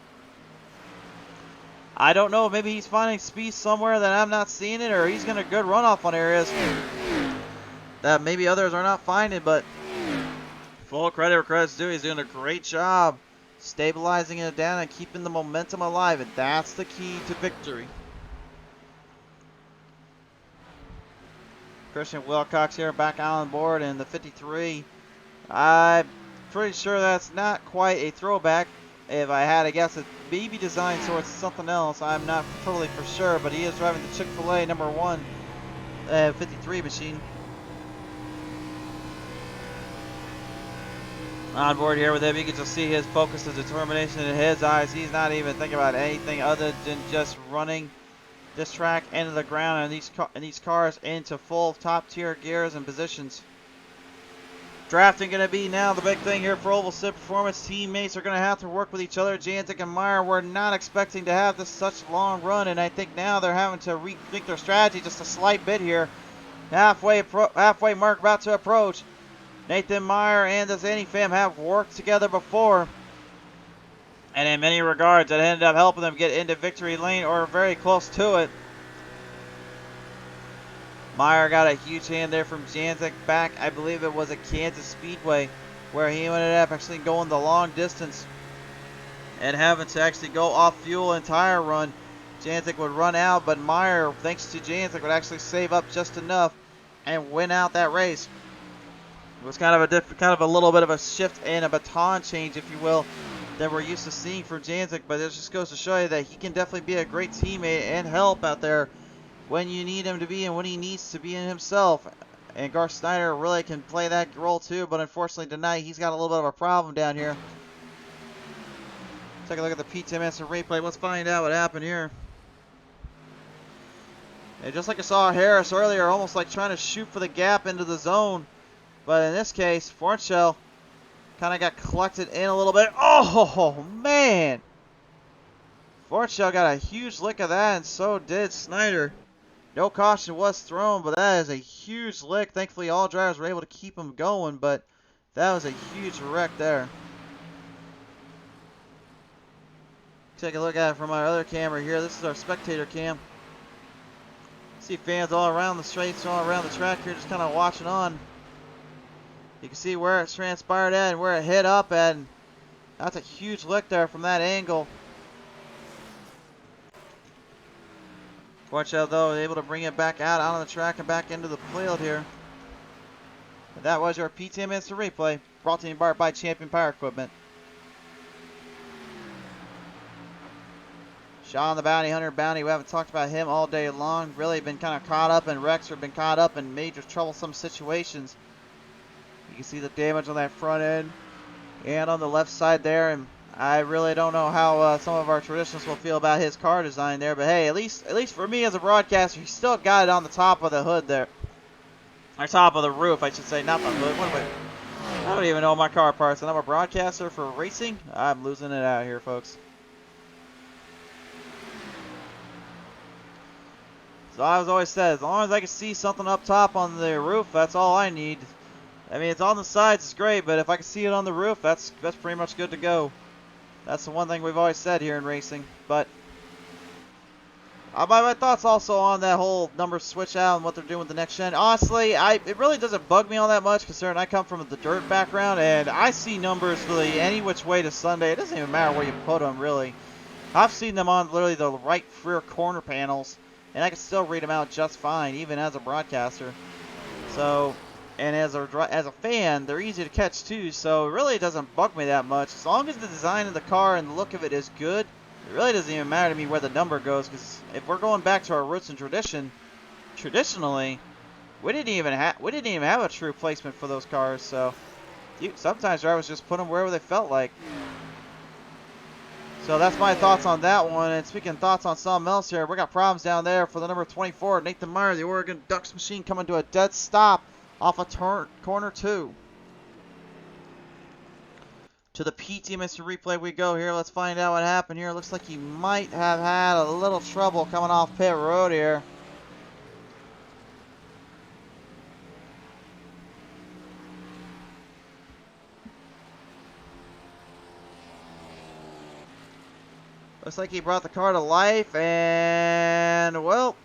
I don't know, maybe he's finding speed somewhere that I'm not seeing it, or he's getting a good runoff on areas that maybe others are not finding, but full credit where credit's due. He's doing a great job stabilizing it down and keeping the momentum alive, and that's the key to victory. Christian Wilcox here back on board in the 53. I'm pretty sure that's not quite a throwback. If I had to guess, it may be designed towards something else. I'm not totally for sure, but he is driving the Chick-fil-A number 1 53 machine. On board here with him, you can just see his focus and determination in his eyes. He's not even thinking about anything other than just running this track into the ground and these cars into full top-tier gears and positions. Drafting going to be now the big thing here for Oval Sid Performance. Teammates are going to have to work with each other. Janzik and Meyer were not expecting to have this such long run, and I think now they're having to rethink their strategy just a slight bit here. Halfway mark about to approach. Nathan Meyer and the Zanny fam have worked together before, and in many regards it ended up helping them get into victory lane or very close to it. Meyer got a huge hand there from Janzik back, I believe it was at Kansas Speedway, where he ended up actually going the long distance and having to actually go off fuel and tire run. Janzik would run out, but Meyer, thanks to Janzik, would actually save up just enough and win out that race. It was kind of a little bit of a shift and a baton change, if you will, that we're used to seeing from Janzik, but it just goes to show you that he can definitely be a great teammate and help out there when you need him to be and when he needs to be in himself. And Garth Snyder really can play that role too, but unfortunately tonight he's got a little bit of a problem down here. Take a look at the PTM Instant replay. Let's find out what happened here. And just like I saw Harris earlier, almost like trying to shoot for the gap into the zone. But in this case, Fornshell kind of got collected in a little bit. Oh, man! Fornshell got a huge lick of that, and so did Snyder. No caution was thrown, but that is a huge lick. Thankfully, all drivers were able to keep him going, but that was a huge wreck there. Take a look at it from our other camera here. This is our spectator cam. See fans all around the straights, all around the track here, just kind of watching on. You can see where it transpired at and where it hit up at. And that's a huge lick there from that angle. Fornshell, though, able to bring it back out on the track and back into the field here. And that was your PTM Instant Replay, brought to you by Champion Power Equipment. Sean the Bounty Hunter Bounty, we haven't talked about him all day long. Really been kind of caught up in wrecks or been caught up in major troublesome situations. You can see the damage on that front end and on the left side there. And I really don't know how some of our traditionalists will feel about his car design there, but hey, at least for me as a broadcaster, he still got it on the top of the hood there, or top of the roof, I should say, not the hood. I don't even know my car parts, and I'm a broadcaster for racing. I'm losing it out here, folks. So I've always said, as long as I can see something up top on the roof, that's all I need. I mean, it's on the sides, it's great, but if I can see it on the roof, that's pretty much good to go. That's the one thing we've always said here in racing. But my thoughts also on that whole number switch out and what they're doing with the next gen. Honestly, it really doesn't bug me all that much, considering I come from the dirt background and I see numbers really any which way to Sunday. It doesn't even matter where you put them, really. I've seen them on literally the right rear corner panels, and I can still read them out just fine, even as a broadcaster. So, and as a fan, they're easy to catch too, so it really doesn't bug me that much. As long as the design of the car and the look of it is good, it really doesn't even matter to me where the number goes, because if we're going back to our roots and traditionally, we didn't even have a true placement for those cars, so sometimes drivers just put them wherever they felt like. So that's my thoughts on that one. And speaking of thoughts on something else here, we got problems down there for the number 24, Nathan Meyer, the Oregon Ducks machine, coming to a dead stop off of corner 2. To the PTM replay we go here. Let's find out what happened here. Looks like he might have had a little trouble coming off pit road here. Looks like he brought the car to life, and, well,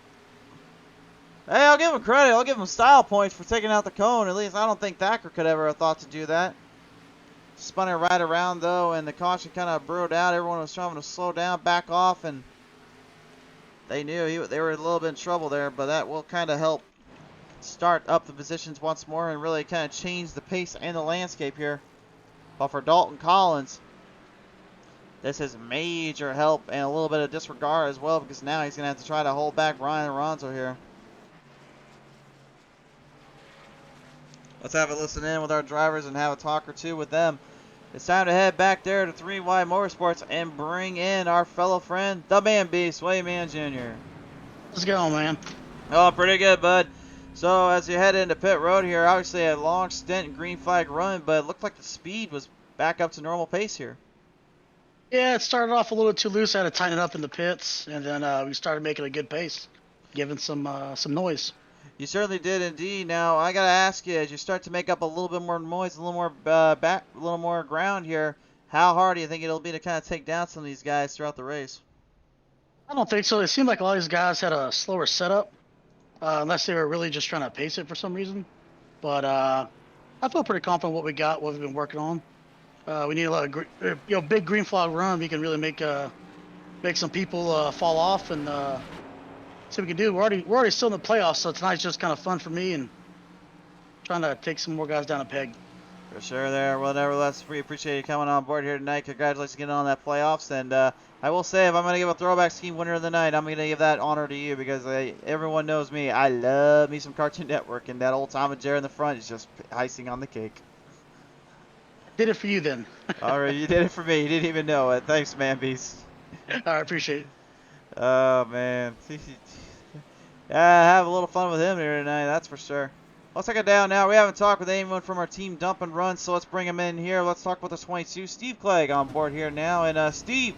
hey, I'll give him credit. I'll give him style points for taking out the cone. At least I don't think Thacker could ever have thought to do that. Spun it right around, though, and the caution kind of brewed out. Everyone was trying to slow down, back off, and they knew they were a little bit in trouble there, but that will kind of help start up the positions once more and really kind of change the pace and the landscape here. But for Dalton Collins, this is major help and a little bit of disregard as well, because now he's going to have to try to hold back Ryan Alonso here. Let's have a listen in with our drivers and have a talk or two with them. It's time to head back there to 3Y Motorsports and bring in our fellow friend, the Man Beast, Swayman Jr. Let's go, man. Oh, pretty good, bud. So as you head into pit road here, obviously a long stint in green flag run, but it looked like the speed was back up to normal pace here. Yeah, it started off a little too loose. I had to tighten it up in the pits, and then we started making a good pace, giving some noise. You certainly did indeed. Now I gotta ask you, as you start to make up a little bit more noise, a little more a little more ground here, how hard do you think it'll be to kind of take down some of these guys throughout the race? I don't think so. It seemed like a lot of these guys had a slower setup, unless they were really just trying to pace it for some reason. But I feel pretty confident what we got, what we've been working on. We need a lot of big green flag run. We can really make some people fall off and see what we can do. We're already still in the playoffs, so tonight's just kind of fun for me and trying to take some more guys down a peg. For sure there. Well, nevertheless, we appreciate you coming on board here tonight. Congratulations on getting on that playoffs. And I will say, if I'm going to give a throwback scheme winner of the night, I'm going to give that honor to you, because everyone knows me. I love me some Cartoon Network, and that old Tom and Jerry in the front is just icing on the cake. Did it for you then. All right, you did it for me. You didn't even know it. Thanks, Man Beast. All right, appreciate it. Oh, man. Yeah, have a little fun with him here tonight, that's for sure. Let's take it down now. We haven't talked with anyone from our team Dump and Run, so let's bring him in here. Let's talk with the 22, Steve Clegg, on board here now. And Steve,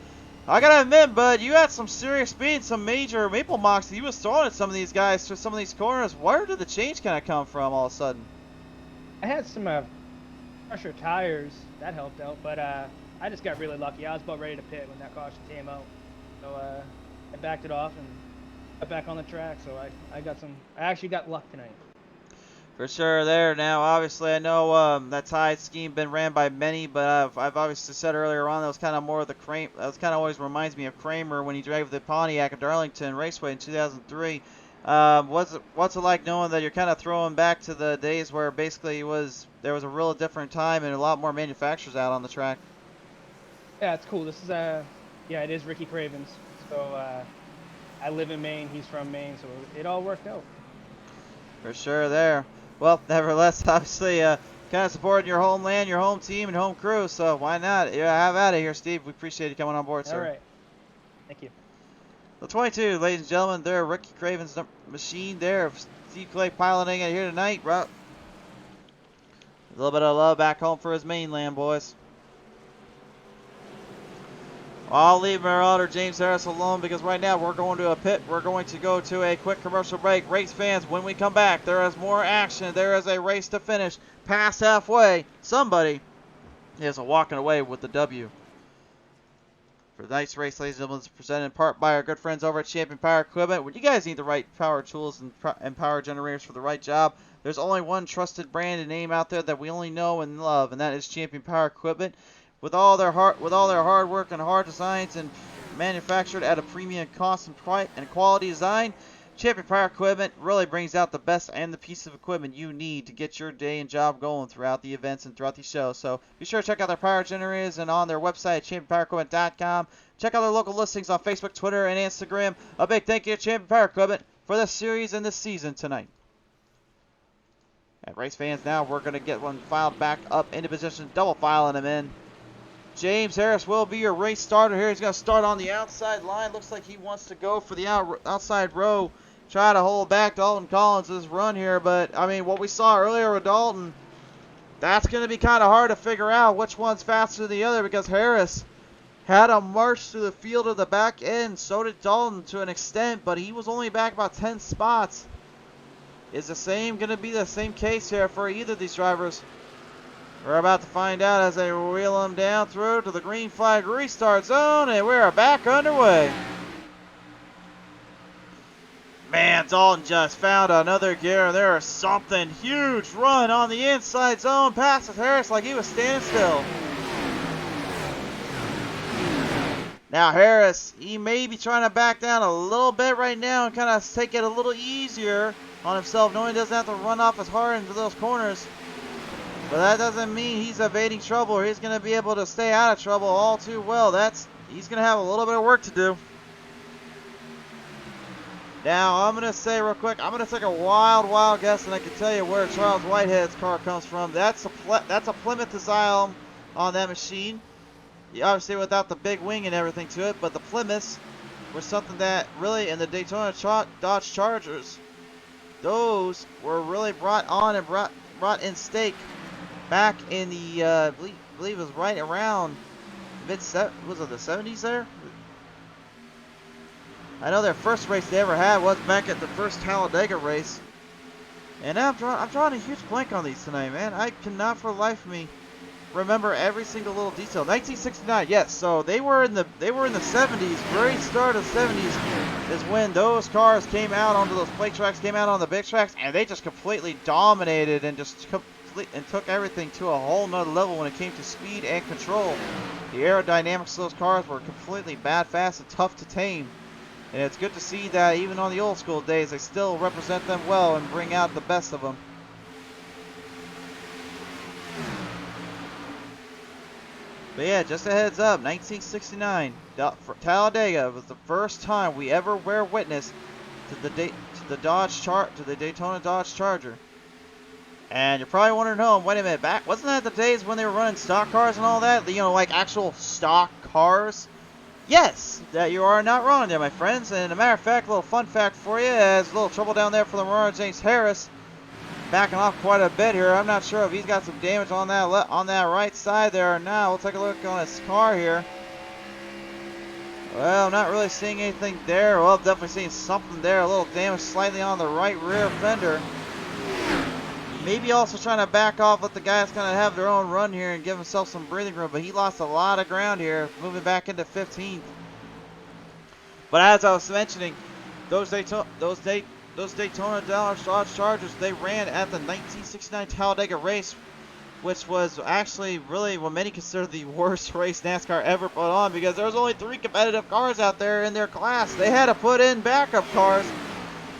I gotta admit, bud, you had some serious speed, some major maple mocks that you was throwing at some of these guys through some of these corners. Where did the change kind of come from all of a sudden? I had some pressure tires. That helped out, but I just got really lucky. I was about ready to pit when that caution came out. So I backed it off and got back on the track. So I actually got luck tonight. For sure there. Now, obviously, I know that tie scheme been ran by many, but I've obviously said earlier on that was kind of more of the Kramer. That was kind of always reminds me of Kramer when he drove the Pontiac at Darlington Raceway in 2003. What's it like knowing that you're kind of throwing back to the days where basically there was a real different time and a lot more manufacturers out on the track? Yeah, it's cool. This is it is Ricky Craven's. So I live in Maine. He's from Maine, so it all worked out. For sure there. Well, nevertheless, obviously, kind of supporting your homeland, your home team, and home crew. So why not? Yeah, have at it here, Steve. We appreciate you coming on board, sir. All right. Thank you. The 22, ladies and gentlemen, there, Ricky Craven's machine there. Steve Clegg piloting it here tonight. A little bit of love back home for his mainland, boys. I'll leave Marauder James Harris alone because right now we're going to a pit. We're going to go to a quick commercial break. Race fans, when we come back, there is more action. There is a race to finish. Past halfway, somebody is walking away with the W. For tonight's race, ladies and gentlemen, it's presented in part by our good friends over at Champion Power Equipment. When you guys need the right power tools and power generators for the right job, there's only one trusted brand and name out there that we only know and love, and that is Champion Power Equipment. With all their hard work and hard designs and manufactured at a premium cost and quality design, Champion Power Equipment really brings out the best and the piece of equipment you need to get your day and job going throughout the events and throughout the show. So be sure to check out their power generators and on their website at championpowerequipment.com. Check out their local listings on Facebook, Twitter, and Instagram. A big thank you to Champion Power Equipment for this series and this season tonight. And race fans, now we're going to get one filed back up into position, double filing him in. James Harris will be your race starter here. He's going to start on the outside line. Looks like he wants to go for the outside row. Try to hold back Dalton Collins' run here. But, I mean, what we saw earlier with Dalton, that's going to be kind of hard to figure out which one's faster than the other, because Harris had a march through the field of the back end. So did Dalton to an extent, but he was only back about 10 spots. Is the same going to be the same case here for either of these drivers? We're about to find out as they wheel them down through to the green flag restart zone, and we are back underway. Man, Dalton just found another gear. There is something huge run on the inside zone. Passes Harris like he was standing still. Now Harris, he may be trying to back down a little bit right now and kind of take it a little easier on himself, knowing he doesn't have to run off as hard into those corners. But that doesn't mean he's evading trouble, or he's going to be able to stay out of trouble all too well. He's going to have a little bit of work to do. Now, I'm going to say real quick, I'm going to take a wild guess, and I can tell you where Charles Whitehead's car comes from. That's a Plymouth Asylum on that machine. Obviously without the big wing and everything to it, but the Plymouths were something that really, in the Daytona Dodge Chargers, those were really brought on and brought in stake back in the, I believe it was right around was it the 70s there? I know their first race they ever had was back at the first Talladega race. And now I'm drawing a huge blank on these tonight, man. I cannot for the life of me remember every single little detail. 1969, yes. So they were in the 70s. Very start of the 70s is when those cars came out onto those plate tracks, came out on the big tracks, and they just completely dominated and just took everything to a whole nother level when it came to speed and control. The aerodynamics of those cars were completely bad, fast, and tough to tame. And it's good to see that even on the old school days, they still represent them well and bring out the best of them. But yeah, just a heads up, 1969, Talladega was the first time we ever bear witness to the Daytona Dodge Charger. And you're probably wondering, oh, wait a minute, wasn't that the days when they were running stock cars and all that? You know, like actual stock cars? Yes, that you are not wrong there, my friends. And a matter of fact, a little fun fact for you, as a little trouble down there for the Lamar James Harris, backing off quite a bit here. I'm not sure if he's got some damage on that right side there or not. We'll take a look on his car here. Well, I'm not really seeing anything there. Well, definitely seeing something there. A little damage slightly on the right rear fender. Maybe also trying to back off, let the guys kind of have their own run here and give himself some breathing room. But he lost a lot of ground here, moving back into 15th. But as I was mentioning, those Daytona Dodge Chargers, they ran at the 1969 Talladega race, which was actually really what many consider the worst race NASCAR ever put on, because there was only 3 competitive cars out there in their class. They had to put in backup cars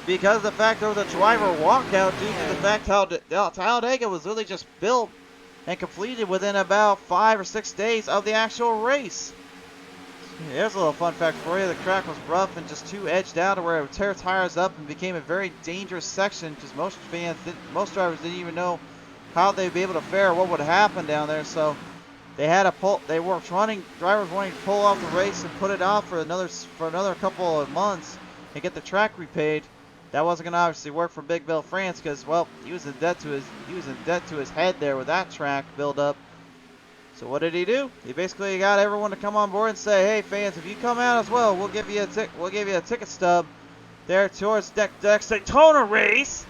because of the fact there was a driver walkout due to the fact Talladega was really just built and completed within about 5 or 6 days of the actual race. Here's a little fun fact for you. The track was rough and just too edged out to where it would tear tires up and became a very dangerous section, because most drivers didn't even know how they'd be able to fare, what would happen down there. So they had to pull. Drivers wanting to pull off the race and put it off for another couple of months and get the track repaid. That wasn't going to obviously work for Big Bill France, because, well, he was in debt to his head there with that track build up. So what did he do? He basically got everyone to come on board and say, "Hey fans, if you come out as well, we'll give you a ticket stub there towards the Daytona race."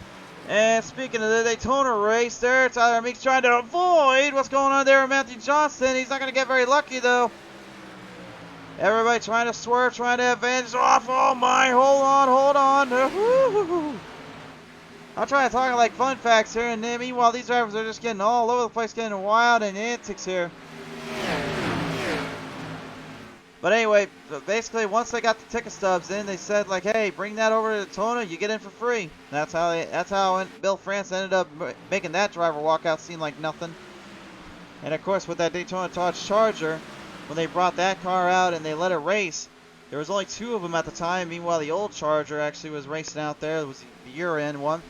And speaking of the Daytona race, there Tyler Meeks trying to avoid what's going on there with Matthew Johnson. He's not going to get very lucky though. Everybody trying to swerve, trying to advance off. Oh my, hold on. I'm trying to talk like fun facts here, and then meanwhile these drivers are just getting all over the place, getting wild and antics here. But anyway, basically once they got the ticket stubs in, they said like, "Hey, bring that over to Daytona, you get in for free." That's how Bill France ended up making that driver walk out seem like nothing. And of course, with that Daytona Dodge Charger, when they brought that car out and they let it race, there was only 2 of them at the time. Meanwhile, the old Charger actually was racing out there. It was the year-end one.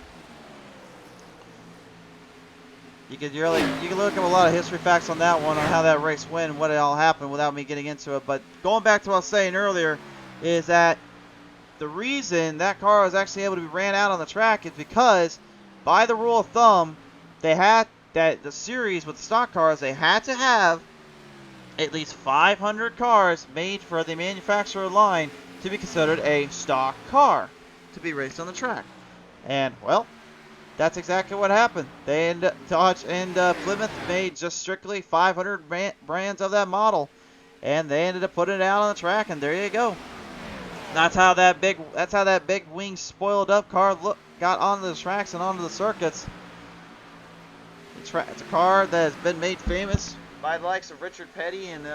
You can look up a lot of history facts on that one, on how that race went and what it all happened without me getting into it. But going back to what I was saying earlier, is that the reason that car was actually able to be ran out on the track is because, by the rule of thumb, they had that the series with stock cars, they had to have at least 500 cars made for the manufacturer line to be considered a stock car to be raced on the track. And, well, that's exactly what happened. Dodge and Plymouth made just strictly 500 brands of that model, and they ended up putting it out on the track, and there you go. That's how that big wing spoiled up car got onto the tracks and onto the circuits. It's a car that has been made famous by the likes of Richard Petty and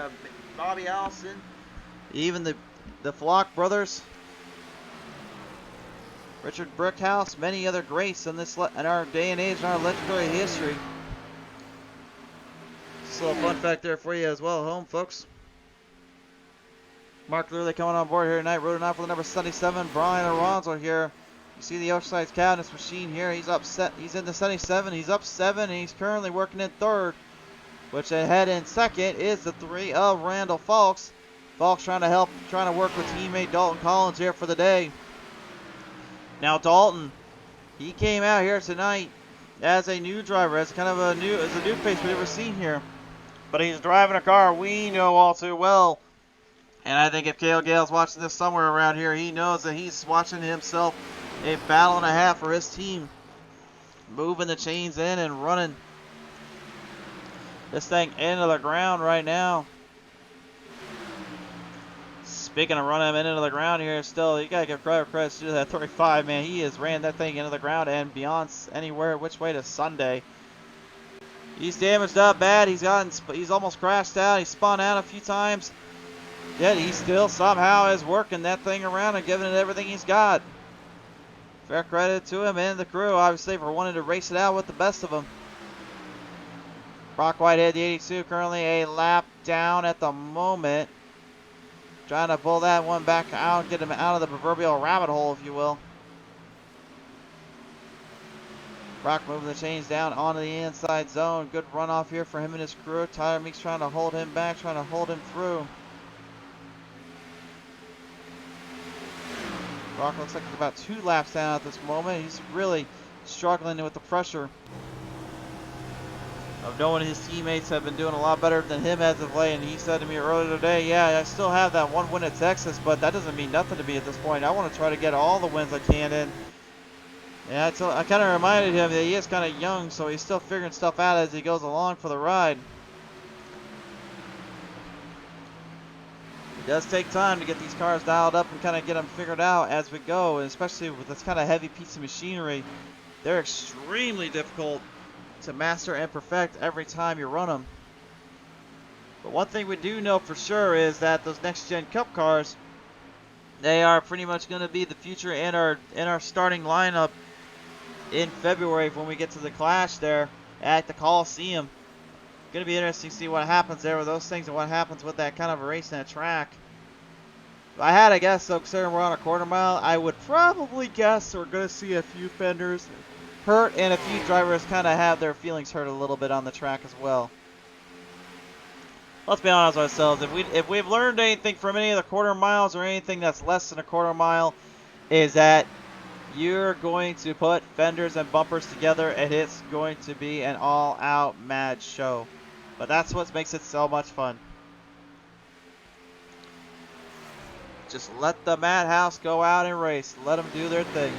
Bobby Allison, even the Flock brothers, Richard Brickhouse, many other greats in our day and age in our legendary history. Just a little fun fact there for you as well, home folks. Mark Lurley coming on board here tonight, rooting out for the number 77, Brian Alonso here. You see the oversized cabinets machine here. He's upset. He's in the 77. He's up 7, and he's currently working in 3rd. Which ahead in 2nd is the 3 of Randall Falks. Falks trying to work with teammate Dalton Collins here for the day. Now Dalton, he came out here tonight as a new driver, as a new face we've ever seen here. But he's driving a car we know all too well. And I think if Cale Gale's watching this somewhere around here, he knows that he's watching himself a battle and a half for his team. Moving the chains in and running this thing into the ground right now. Speaking of running him into the ground here, still, you gotta give credit to that 35, man. He has ran that thing into the ground and beyond anywhere which way to Sunday. He's damaged up bad. He's almost crashed out. He spun out a few times. Yet he still somehow is working that thing around and giving it everything he's got. Fair credit to him and the crew, obviously, for wanting to race it out with the best of them. Brock Whitehead, the 82, currently a lap down at the moment. Trying to pull that one back out, get him out of the proverbial rabbit hole, if you will. Brock moving the chains down onto the inside zone. Good runoff here for him and his crew. Tyler Meeks trying to hold him back, trying to hold him through. Brock looks like he's about 2 laps down at this moment. He's really struggling with the pressure of knowing his teammates have been doing a lot better than him as of late. And he said to me earlier today, yeah, I still have that 1 win at Texas, but that doesn't mean nothing to me at this point. I want to try to get all the wins I can in. And I kind of reminded him that he is kind of young, so he's still figuring stuff out as he goes along for the ride. It does take time to get these cars dialed up and kind of get them figured out as we go, and especially with this kind of heavy piece of machinery. They're extremely difficult to master and perfect every time you run them. But one thing we do know for sure is that those next gen cup cars, they are pretty much going to be the future in our starting lineup in February when we get to the Clash there at the Coliseum. Going to be interesting to see what happens there with those things and what happens with that kind of a race and a track. If I had to guess, though, considering we're on a quarter mile, I would probably guess we're going to see a few fenders hurt and a few drivers kind of have their feelings hurt a little bit on the track as well. Let's be honest with ourselves. If we've learned anything from any of the quarter miles or anything that's less than a quarter mile, is that you're going to put fenders and bumpers together and it's going to be an all-out mad show. But that's what makes it so much fun. Just let the madhouse go out and race. Let them do their thing.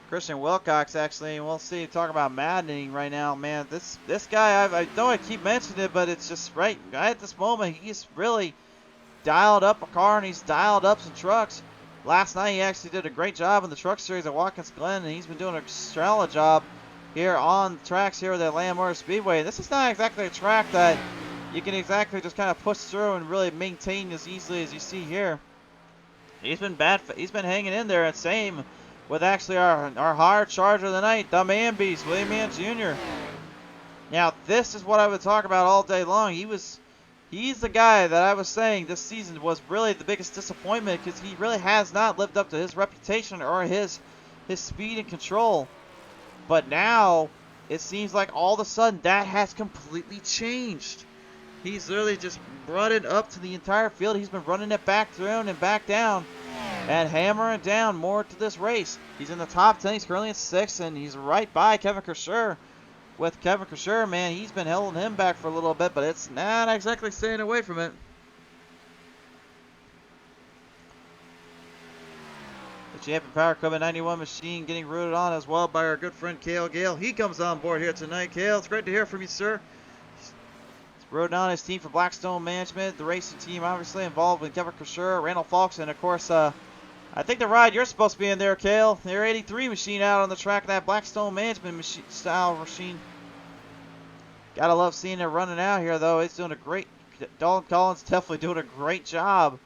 Christian Wilcox, actually, and we'll see, talk about maddening right now, man. This guy, I know I keep mentioning it, but it's just right at this moment, he's really dialed up a car and he's dialed up some trucks. Last night, he actually did a great job in the truck series at Watkins Glen, and he's been doing a stellar job here on the tracks here at Atlanta Motor Speedway. This is not exactly a track that you can exactly just kind of push through and really maintain as easily as you see here. He's been hanging in there, and same with actually our hard charger of the night, the man beast, William Mann Jr. Now, this is what I would talk about all day long. He's the guy that I was saying this season was really the biggest disappointment because he really has not lived up to his reputation or his speed and control. But now, it seems like all of a sudden that has completely changed. He's literally just brought it up to the entire field. He's been running it back through and back down. and hammering down more to this race. He's in the top 10. He's currently in 6th, and he's right by Kevin Kersher. With Kevin Kersher, man, he's been holding him back for a little bit, but it's not exactly staying away from it. The Champion Power Equipment 91 machine getting rooted on as well by our good friend Cale Gale. He comes on board here tonight. Cale, it's great to hear from you, sir. He's rooting on his team for Blackstone Management, the racing team obviously involved with Kevin Kersher, Randall Falks, and of course, I think the ride you're supposed to be in there, Cale. Their 83 machine out on the track, that Blackstone Management machine, style machine. Gotta love seeing it running out here, though. It's doing a great. Dalton Collins definitely doing a great job,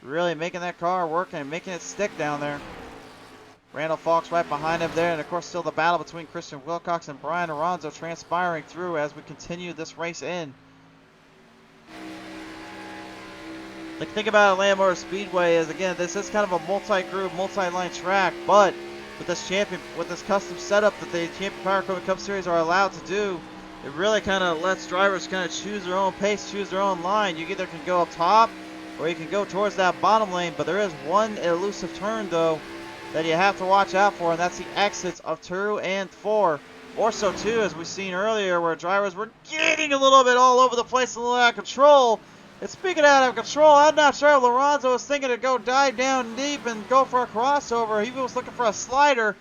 really making that car work and making it stick down there. Randall Falks right behind him there, and of course, still the battle between Christian Wilcox and Brian Aronzo transpiring through as we continue this race in. The thing about Atlanta Motor Speedway is, again, this is kind of a multi-groove, multi-line track, but with this custom setup that the Champion Power Equipment Cup Series are allowed to do, it really kind of lets drivers kind of choose their own pace, choose their own line. You either can go up top or you can go towards that bottom lane, but there is one elusive turn, though, that you have to watch out for, and that's the exits of 2 and 4. More so, too, as we've seen earlier, where drivers were getting a little bit all over the place, a little out of control. And speaking out of control, I'm not sure if Lorenzo was thinking to go dive down deep and go for a crossover. He was looking for a slider,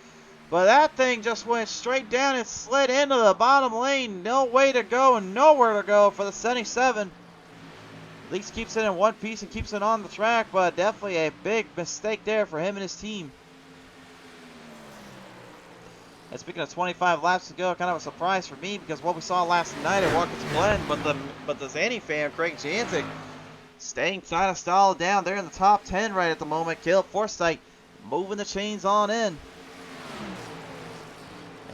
but that thing just went straight down and slid into the bottom lane. No way to go and nowhere to go for the 77. At least keeps it in one piece and keeps it on the track, but definitely a big mistake there for him and his team. And speaking of 25 laps to go, kind of a surprise for me because what we saw last night at Watkins Glen, but the Zanny fan, Craig Jantic, staying kind of stalled down there in the top 10 right at the moment. Caleb Forsythe moving the chains on in.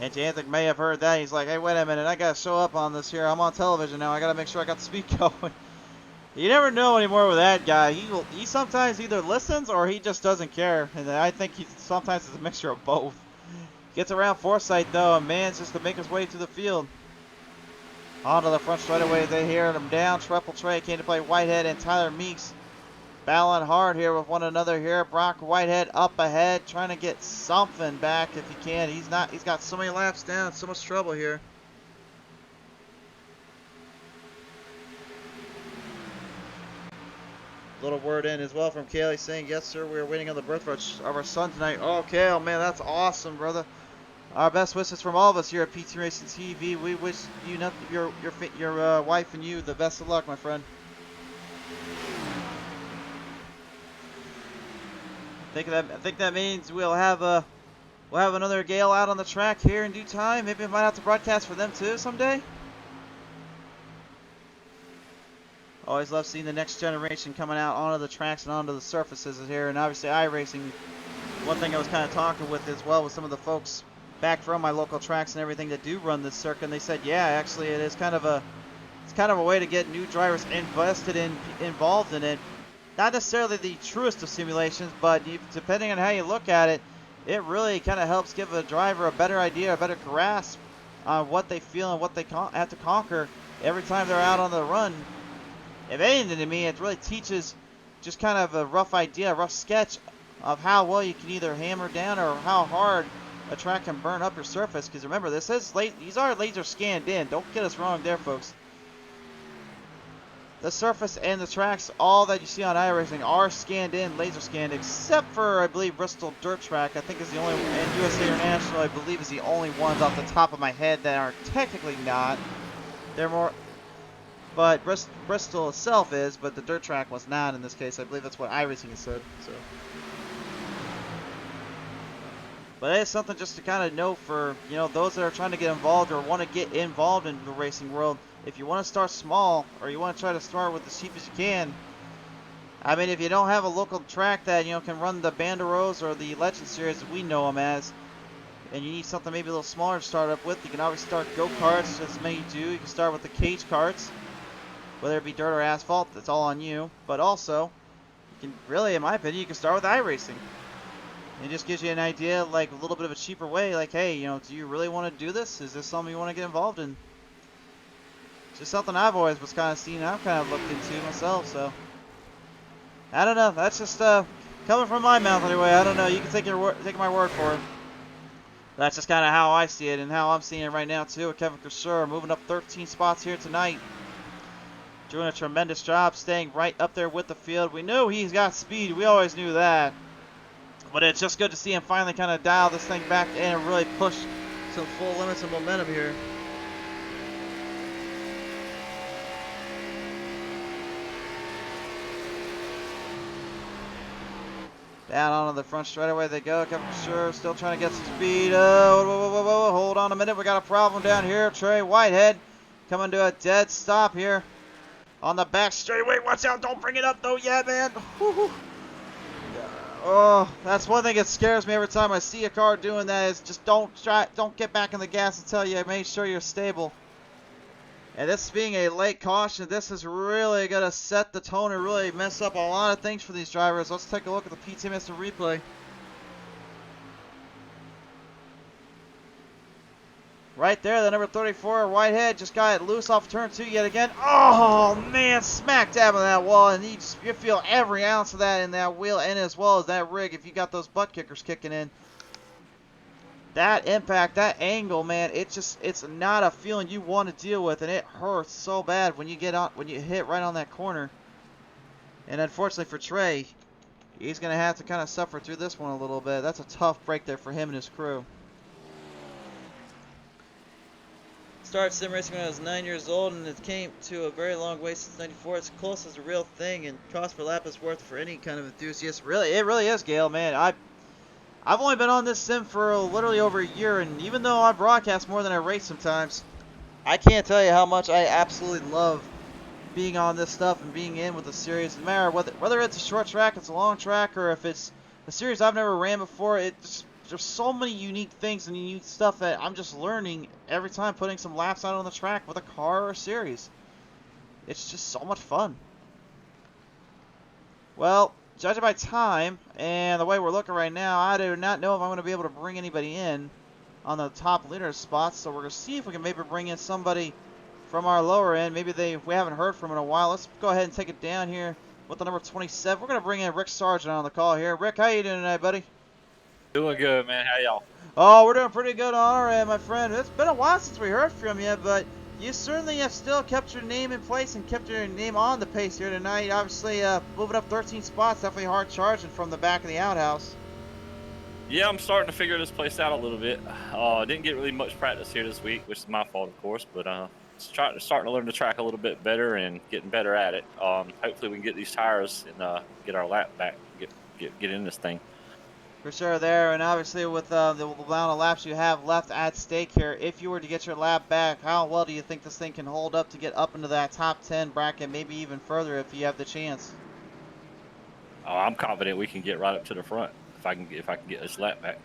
And Jantic may have heard that. He's like, hey, wait a minute, I got to show up on this here. I'm on television now. I got to make sure I got the speed going. You never know anymore with that guy. He sometimes either listens or he just doesn't care. And I think sometimes it's a mixture of both. Gets around Forsythe, though, and manages to make his way to the field. Onto the front straightaway, they hear him down. Treble Trey came to play Whitehead and Tyler Meeks battling hard here with one another here. Brock Whitehead up ahead, trying to get something back if he can. He's got so many laps down, so much trouble here. Little word in as well from Kaylee saying, yes, sir, we are waiting on the birth of our son tonight. Oh, Kale, man, that's awesome, brother. Our best wishes from all of us here at PTM Racing TV. We wish you, your wife and you, the best of luck, my friend. I think that means we'll have another Gale out on the track here in due time. Maybe we might have to broadcast for them too someday. Always love seeing the next generation coming out onto the tracks and onto the surfaces here, and obviously iRacing. One thing I was kind of talking with as well with some of the folks back from my local tracks and everything that do run this circuit, and they said, yeah, actually it is kind of a way to get new drivers involved in it. Not necessarily the truest of simulations, but depending on how you look at it, it really kind of helps give a driver a better idea, a better grasp on what they feel and what they have to conquer every time they're out on the run. If anything to me, it really teaches just kind of a rough idea, a rough sketch of how well you can either hammer down or how hard a track can burn up your surface. Because remember, these are laser scanned in. Don't get us wrong there, folks. The surface and the tracks, all that you see on iRacing are scanned in, laser scanned, except for, I believe, Bristol Dirt Track, I think is the only, and USA International, I believe, is the only ones off the top of my head that are technically not. They're more, but Bristol itself is, but the dirt track was not in this case. I believe that's what iRacing has said. So, but it's something just to kind of know for, you know, those that are trying to get involved or want to get involved in the racing world. If you want to start small, or you want to try to start with as cheap as you can, I mean, if you don't have a local track that, you know, can run the Banderos or the Legend Series that we know them as, and you need something maybe a little smaller to start up with, you can always start go-karts, as many do. You can start with the cage karts, whether it be dirt or asphalt, that's all on you. But also, you can really, in my opinion, you can start with iRacing. It just gives you an idea, like a little bit of a cheaper way, like, hey, you know, do you really want to do this? Is this something you want to get involved in? Just something I've always was kind of seen, I've kind of looked into myself, so I don't know. That's just Coming from my mouth anyway. I don't know. You can take my word for it. That's just kind of how I see it and how I'm seeing it right now too. With Kevin Cresseur moving up 13 spots here tonight. Doing a tremendous job staying right up there with the field. We knew he's got speed. We always knew that. But it's just good to see him finally kind of dial this thing back in and really push some full limits of momentum here. Down onto the front straightaway they go. Kevin Cresseur still trying to get some speed. Whoa. Hold on a minute. We got a problem down here. Trey Whitehead coming to a dead stop here. On the back straightaway, watch out, don't bring it up though, yeah man. Woo-hoo. Oh, that's one thing that scares me every time I see a car doing that is just don't get back in the gas until you make sure you're stable. And this being a late caution, this is really going to set the tone and really mess up a lot of things for these drivers. Let's take a look at the PTM Instant replay. Right there, the number 34, Whitehead, just got it loose off turn 2 yet again. Oh, man, smack dab on that wall. And you feel every ounce of that in that wheel and as well as that rig if you got those butt kickers kicking in. That impact, that angle, man, it's not a feeling you want to deal with. And it hurts so bad when you hit right on that corner. And unfortunately for Trey, he's going to have to kind of suffer through this one a little bit. That's a tough break there for him and his crew. Started sim racing when I was 9 years old, and it came to a very long way since '94. It's close as a real thing, and cost per lap is worth it for any kind of enthusiast. Really, it really is, Gail, man. I've only been on this sim for literally over a year, and even though I broadcast more than I race sometimes, I can't tell you how much I absolutely love being on this stuff and being in with the series. No matter whether it's a short track, it's a long track, or if it's a series I've never ran before, there's so many unique things and unique stuff that I'm just learning every time putting some laps out on the track with a car or a series. It's just so much fun. Well, judging by time and the way we're looking right now, I do not know if I'm going to be able to bring anybody in on the top leader spots. So we're going to see if we can maybe bring in somebody from our lower end. Maybe we haven't heard from in a while. Let's go ahead and take it down here with the number 27. We're going to bring in Rick Sargent on the call here. Rick, how you doing tonight, buddy? Doing good, man. How y'all? Oh, we're doing pretty good on our end, my friend. It's been a while since we heard from you, but you certainly have still kept your name in place and kept your name on the pace here tonight. Obviously, moving up 13 spots, definitely hard charging from the back of the outhouse. Yeah, I'm starting to figure this place out a little bit. Didn't get really much practice here this week, which is my fault, of course, but starting to learn the track a little bit better and getting better at it. Hopefully, we can get these tires and get our lap back, get in this thing. For sure there, and obviously with the amount of laps you have left at stake here, if you were to get your lap back, how well do you think this thing can hold up to get up into that top 10 bracket, maybe even further if you have the chance? I'm confident we can get right up to the front if I can get this lap back.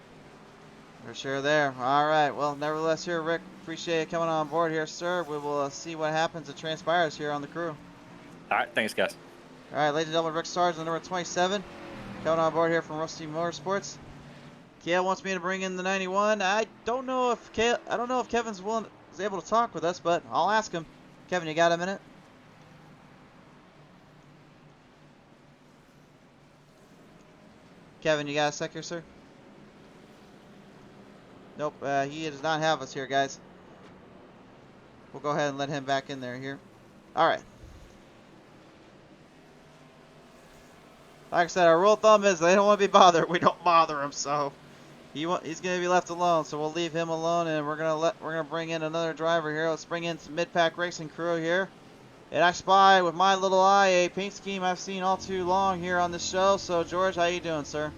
For sure there. All right. Well, nevertheless here, Rick, appreciate you coming on board here, sir. We will see what happens. It transpires here on the crew. All right. Thanks, guys. All right, ladies and gentlemen, Rick Sargent, number 27. Coming on board here from Rusty Motorsports. Kale wants me to bring in the 91. I don't know if Kevin's is able to talk with us, but I'll ask him. Kevin, you got a minute? Kevin, you got a sec here, sir? Nope, he does not have us here, guys. We'll go ahead and let him back in there here. All right. Like I said, our rule of thumb is they don't want to be bothered. We don't bother him, so he's going to be left alone. So we'll leave him alone, and we're gonna bring in another driver here. Let's bring in some mid-pack racing crew here. And I spy with my little eye a paint scheme I've seen all too long here on this show. So George, how you doing, sir?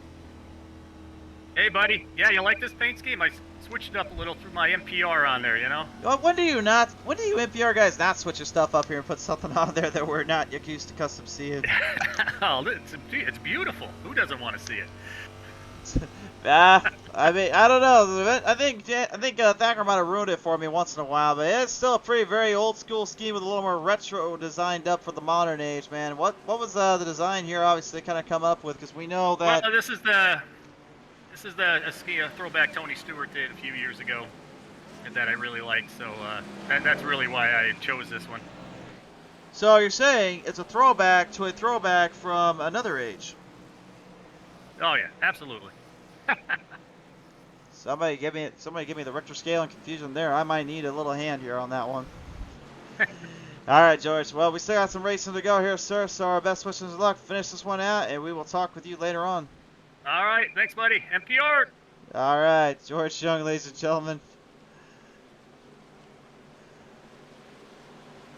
Hey, buddy. Yeah, you like this paint scheme? I switched it up a little through my NPR on there, you know? When do you NPR guys not switch your stuff up here and put something on there that we're not used to custom seeing? Oh, it's beautiful. Who doesn't want to see it? I mean, I don't know. I think Thacker might have ruined it for me once in a while, but it's still a very old school scheme with a little more retro designed up for the modern age, man. What was the design here? Obviously, kind of come up with, because we know that. Well, this is a throwback Tony Stewart did a few years ago that I really like, so that's really why I chose this one. So you're saying it's a throwback to a throwback from another age? Oh yeah, absolutely. Somebody give me the Richter scale and confusion there. I might need a little hand here on that one. All right, George. Well, we still got some racing to go here, sir. So our best wishes of luck. Finish this one out, and we will talk with you later on. All right, thanks, buddy. NPR. All right, George Young, ladies and gentlemen.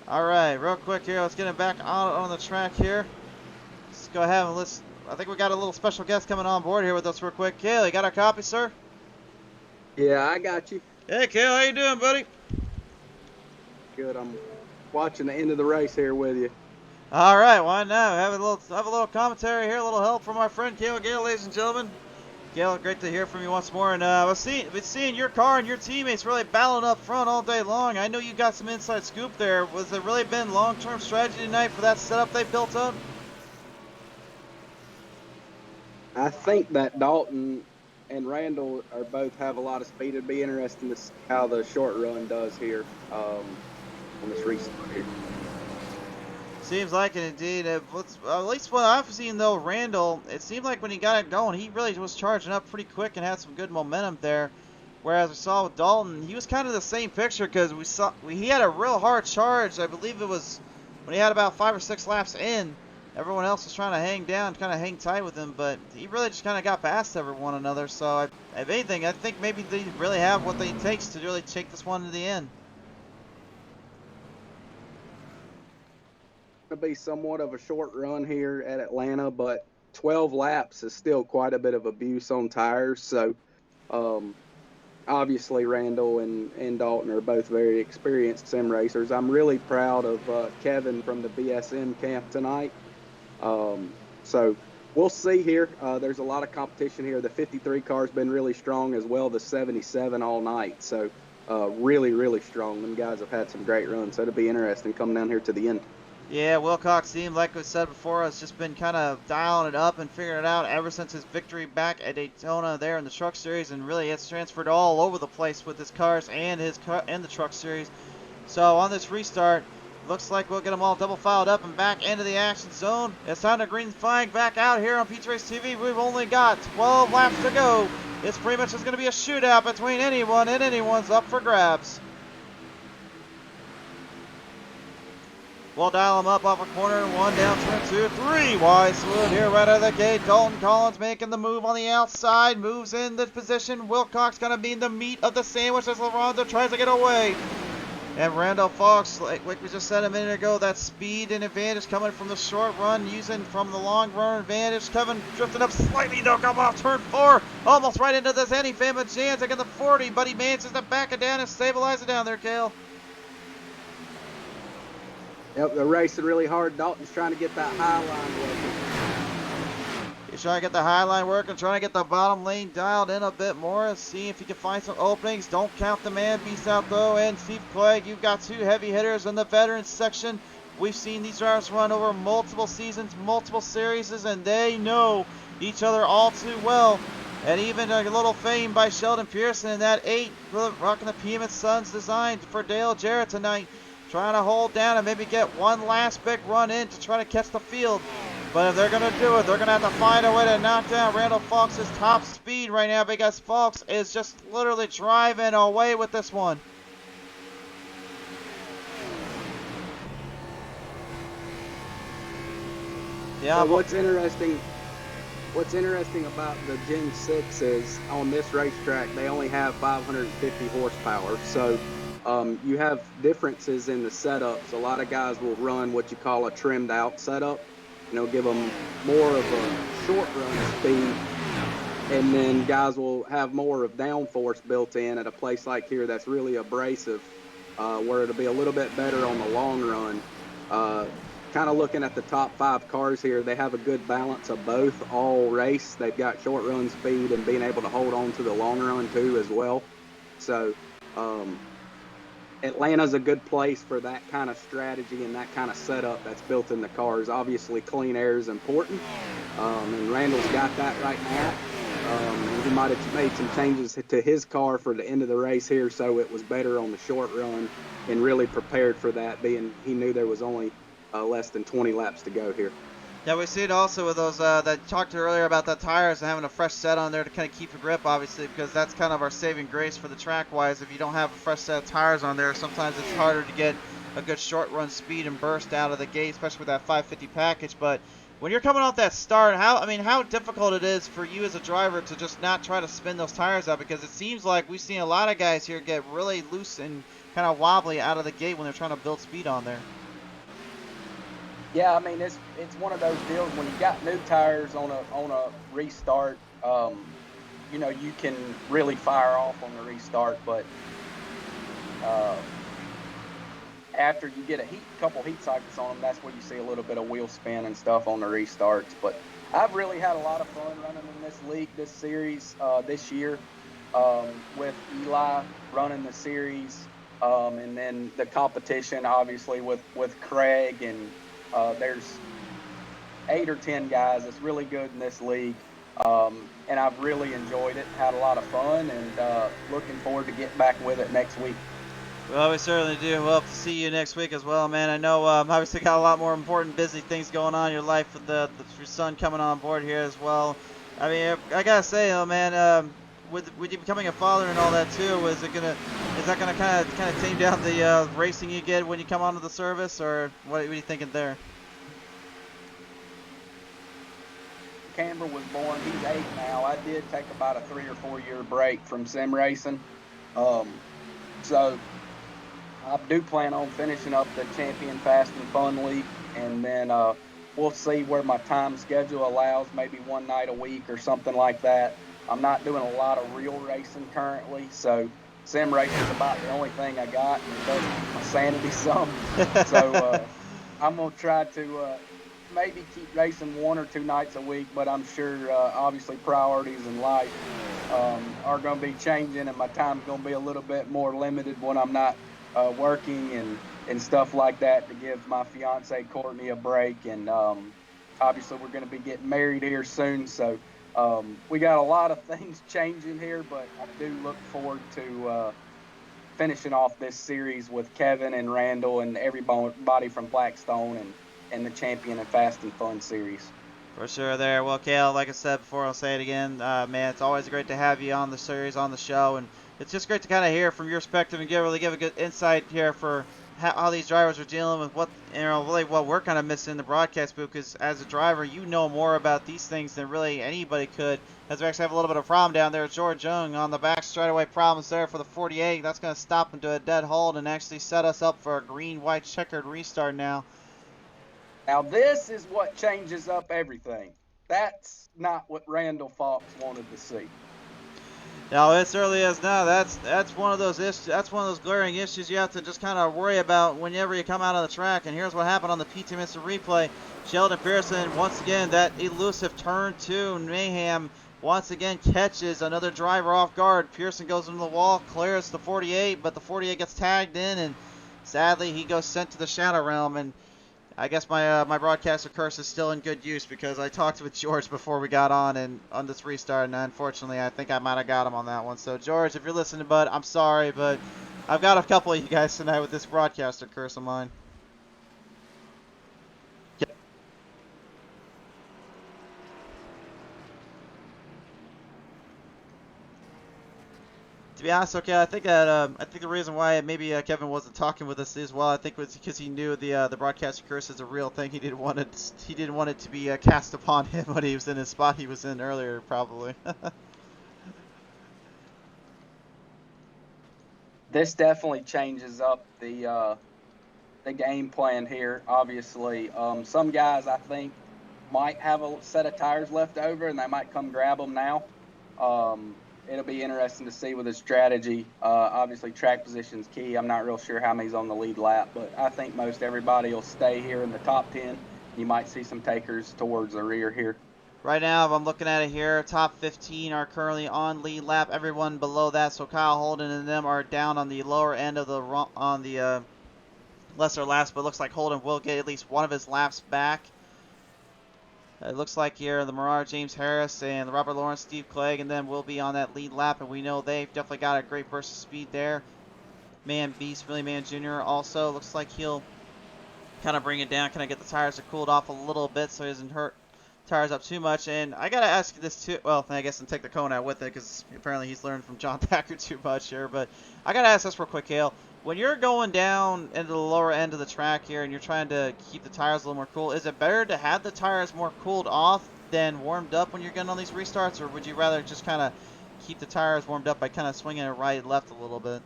All right, real quick here. Let's get him back on the track here. Let's go ahead and listen. I think we got a little special guest coming on board here with us real quick. Kale, you got our copy, sir? Yeah, I got you. Hey, Kale, how you doing, buddy? Good. I'm watching the end of the race here with you. All right, why not? Have a little commentary here, a little help from our friend Kale Gale, ladies and gentlemen. Kale, great to hear from you once more. And we've seen your car and your teammates really battling up front all day long. I know you got some inside scoop there. Was it really been long-term strategy tonight for that setup they built up? I think that Dalton and Randall are both have a lot of speed. It'd be interesting to see how the short run does here on this restart here. Seems like it indeed. At least what I've seen though, Randall, it seemed like when he got it going, he really was charging up pretty quick and had some good momentum there. Whereas we saw with Dalton, he was kind of the same picture because he had a real hard charge. I believe it was when he had about 5 or 6 laps in. Everyone else was trying to hang down, kind of hang tight with him, but he really just kind of got past one another. So, if anything, I think maybe they really have what it takes to really take this one to the end. Going to be somewhat of a short run here at Atlanta, but 12 laps is still quite a bit of abuse on tires. So, obviously, Randall and Dalton are both very experienced sim racers. I'm really proud of Kevin from the BSM camp tonight. So we'll see here. There's a lot of competition here. The 53 car's been really strong as well. The 77 all night. So really, really strong. Them guys have had some great runs. So it'll be interesting coming down here to the end. Yeah, Wilcox team, like we said before, has just been kind of dialing it up and figuring it out ever since his victory back at Daytona there in the Truck Series, and really it's transferred all over the place with his cars and the Truck Series. So on this restart, looks like we'll get them all double filed up and back into the action zone. It's time to green flag back out here on PTM Racing TV. We've only got 12 laps to go. It's pretty much just going to be a shootout between anyone, and anyone's up for grabs. We'll dial them up off a corner. 1 down, turn 2, 3 wide. Smooth here right out of the gate. Dalton Collins making the move on the outside. Moves in the position. Wilcox going to be in the meat of the sandwich as LaRonda tries to get away. And Randall Fox, like we just said a minute ago, that speed and advantage coming from the short run, using from the long run advantage. Kevin drifting up slightly, though, come off turn 4. Almost right into this anti-fama Janzik in the 40, but he manages to back it down and stabilize it down there, Cale. Yep, they're racing really hard. Dalton's trying to get that high line working. He's trying to get the high line working, trying to get the bottom lane dialed in a bit more, and see if he can find some openings. Don't count the man beast out though. And Steve Clegg, you've got 2 heavy hitters in the veterans section. We've seen these drivers run over multiple seasons, multiple series, and they know each other all too well. And even a little fame by Sheldon Pearson in that 8, rocking the PM & Sons design for Dale Jarrett tonight. Trying to hold down and maybe get one last big run in to try to catch the field. But if they're going to do it, they're going to have to find a way to knock down Randall Fox's top speed right now, because Fox is just literally driving away with this one. Yeah. What's interesting about the Gen 6 is on this racetrack they only have 550 horsepower. So you have differences in the setups. A lot of guys will run what you call a trimmed out setup, give them more of a short run speed, and then guys will have more of downforce built in at a place like here that's really abrasive, where it'll be a little bit better on the long run. Kind of looking at the top 5 cars here, they have a good balance of both all race. They've got short run speed and being able to hold on to the long run too as well. So Atlanta's a good place for that kind of strategy and that kind of setup that's built in the cars. Obviously, clean air is important, and Randall's got that right now. He might have made some changes to his car for the end of the race here, so it was better on the short run and really prepared for that, being he knew there was only less than 20 laps to go here. Yeah, we see it also with those that talked earlier about the tires and having a fresh set on there to kind of keep your grip, obviously, because that's kind of our saving grace for the track-wise. If you don't have a fresh set of tires on there, sometimes it's harder to get a good short-run speed and burst out of the gate, especially with that 550 package. But when you're coming off that start, how difficult it is for you as a driver to just not try to spin those tires out, because it seems like we've seen a lot of guys here get really loose and kind of wobbly out of the gate when they're trying to build speed on there. Yeah, I mean it's one of those deals when you got new tires on a restart. You know, you can really fire off on the restart, but after you get a couple heat cycles on them, that's where you see a little bit of wheel spin and stuff on the restarts. But I've really had a lot of fun running in this league, this series, this year, with Eli running the series, and then the competition, obviously, with Craig, and there's 8 or 10 guys that's really good in this league, and I've really enjoyed it, had a lot of fun, and looking forward to getting back with it next week. Well, we certainly do. We'll have to see you next week as well, man. I know obviously got a lot more important busy things going on in your life with your son coming on board here as well. I mean, I gotta say though, man, with you becoming a father and all that too, is that gonna kind of tame down the racing you get when you come onto the service, or what are you thinking there? Camber was born, he's 8 now. I did take about a 3 or 4 year break from sim racing, so I do plan on finishing up the Champion Fast and Fun League, and then we'll see where my time schedule allows, maybe one night a week or something like that. I'm not doing a lot of real racing currently, so sim racing is about the only thing I got, and it does keep my sanity some. So I'm going to try to maybe keep racing 1 or 2 nights a week, but I'm sure obviously priorities in life are going to be changing, and my time's going to be a little bit more limited when I'm not working and stuff like that, to give my fiance Courtney a break. And obviously we're going to be getting married here soon, so we got a lot of things changing here, but I do look forward to finishing off this series with Kevin and Randall and everybody from Blackstone and the Champion and Fast and Fun series. For sure there. Well, Kale, like I said before, I'll say it again, man, it's always great to have you on the series, on the show, and it's just great to kind of hear from your perspective and really give a good insight here for how these drivers are dealing with what, really what we're kind of missing in the broadcast booth, because as a driver, you know more about these things than really anybody could, as we actually have a little bit of problem down there. George Young on the back straightaway problems there for the 48. That's going to stop into a dead hold and actually set us up for a green-white checkered restart now. Now this is what changes up everything. That's not what Randall Fox wanted to see. No, it certainly is not. That's one of those issues. That's one of those glaring issues you have to just kind of worry about whenever you come out on the track. And here's what happened on the PTM replay. Sheldon Pearson, once again, that elusive turn 2 mayhem once again catches another driver off guard. Pearson goes into the wall, clears the 48, but the 48 gets tagged in, and sadly he goes sent to the Shadow Realm. And I guess my broadcaster curse is still in good use, because I talked with George before we got on this restart, and unfortunately I think I might have got him on that one. So George, if you're listening, bud, I'm sorry, but I've got a couple of you guys tonight with this broadcaster curse of mine. To be honest, okay, I think the reason why maybe Kevin wasn't talking with us as well, I think, was because he knew the broadcaster curse is a real thing. He didn't want it to be cast upon him when he was in his spot he was in earlier, probably. This definitely changes up the game plan here. Obviously, some guys I think might have a set of tires left over, and they might come grab them now. It'll be interesting to see with his strategy. Obviously, track position's key. I'm not real sure how many's on the lead lap, but I think most everybody will stay here in the top 10. You might see some takers towards the rear here. Right now, if I'm looking at it here, top 15 are currently on lead lap. Everyone below that, so Kyle Holden and them, are down on the lower end of the lesser laps, but it looks like Holden will get at least one of his laps back. It looks like here the Marar, James Harris, and Robert Lawrence, Steve Clegg, and then will be on that lead lap, and we know they've definitely got a great burst of speed there. Man Beast, Billy Man Jr. also looks like he'll kind of bring it down, kind of get the tires to cool off a little bit so he doesn't hurt tires up too much. And I got to ask you this too. Well, I guess, and take the cone out with it because apparently he's learned from John Thacker too much here. But I got to ask this real quick, Cale. When you're going down into the lower end of the track here and you're trying to keep the tires a little more cool, is it better to have the tires more cooled off than warmed up when you're getting on these restarts, or would you rather just kind of keep the tires warmed up by kind of swinging it right and left a little bit?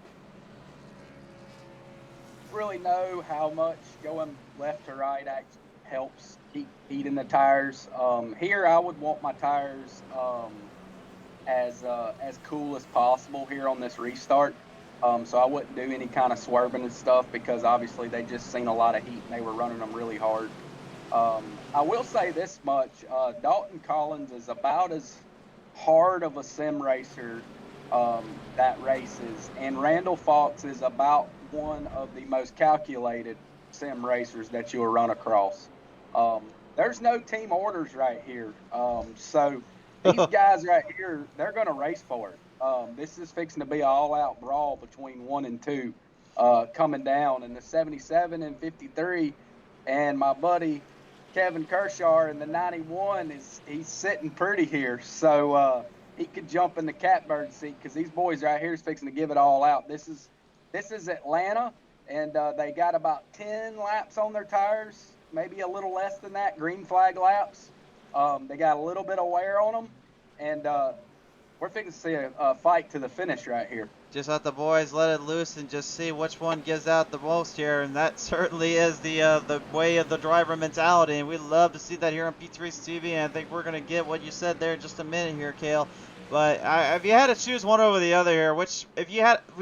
Really know how much going left to right actually helps keep heating the tires. Here I would want my tires as cool as possible here on this restart. So I wouldn't do any kind of swerving and stuff because obviously they just seen a lot of heat and they were running them really hard. I will say this much, Dalton Collins is about as hard of a sim racer that races, and Randall Fox is about one of the most calculated sim racers that you'll run across. There's no team orders right here. So these guys right here, they're going to race for it. This is fixing to be an all-out brawl between 1 and 2 coming down. And the 77 and 53 and my buddy Kevin Kershaw in the 91, he's sitting pretty here. So he could jump in the catbird seat because these boys right here is fixing to give it all out. This is Atlanta, and they got about 10 laps on their tires, maybe a little less than that, green flag laps. They got a little bit of wear on them, and we're fixing to see a fight to the finish right here. Just let the boys let it loose and just see which one gives out the most here, and that certainly is the way of the driver mentality, and we love to see that here on PTM Racing TV, and I think we're going to get what you said there in just a minute here, Cale. But if you had to choose one over the other here, we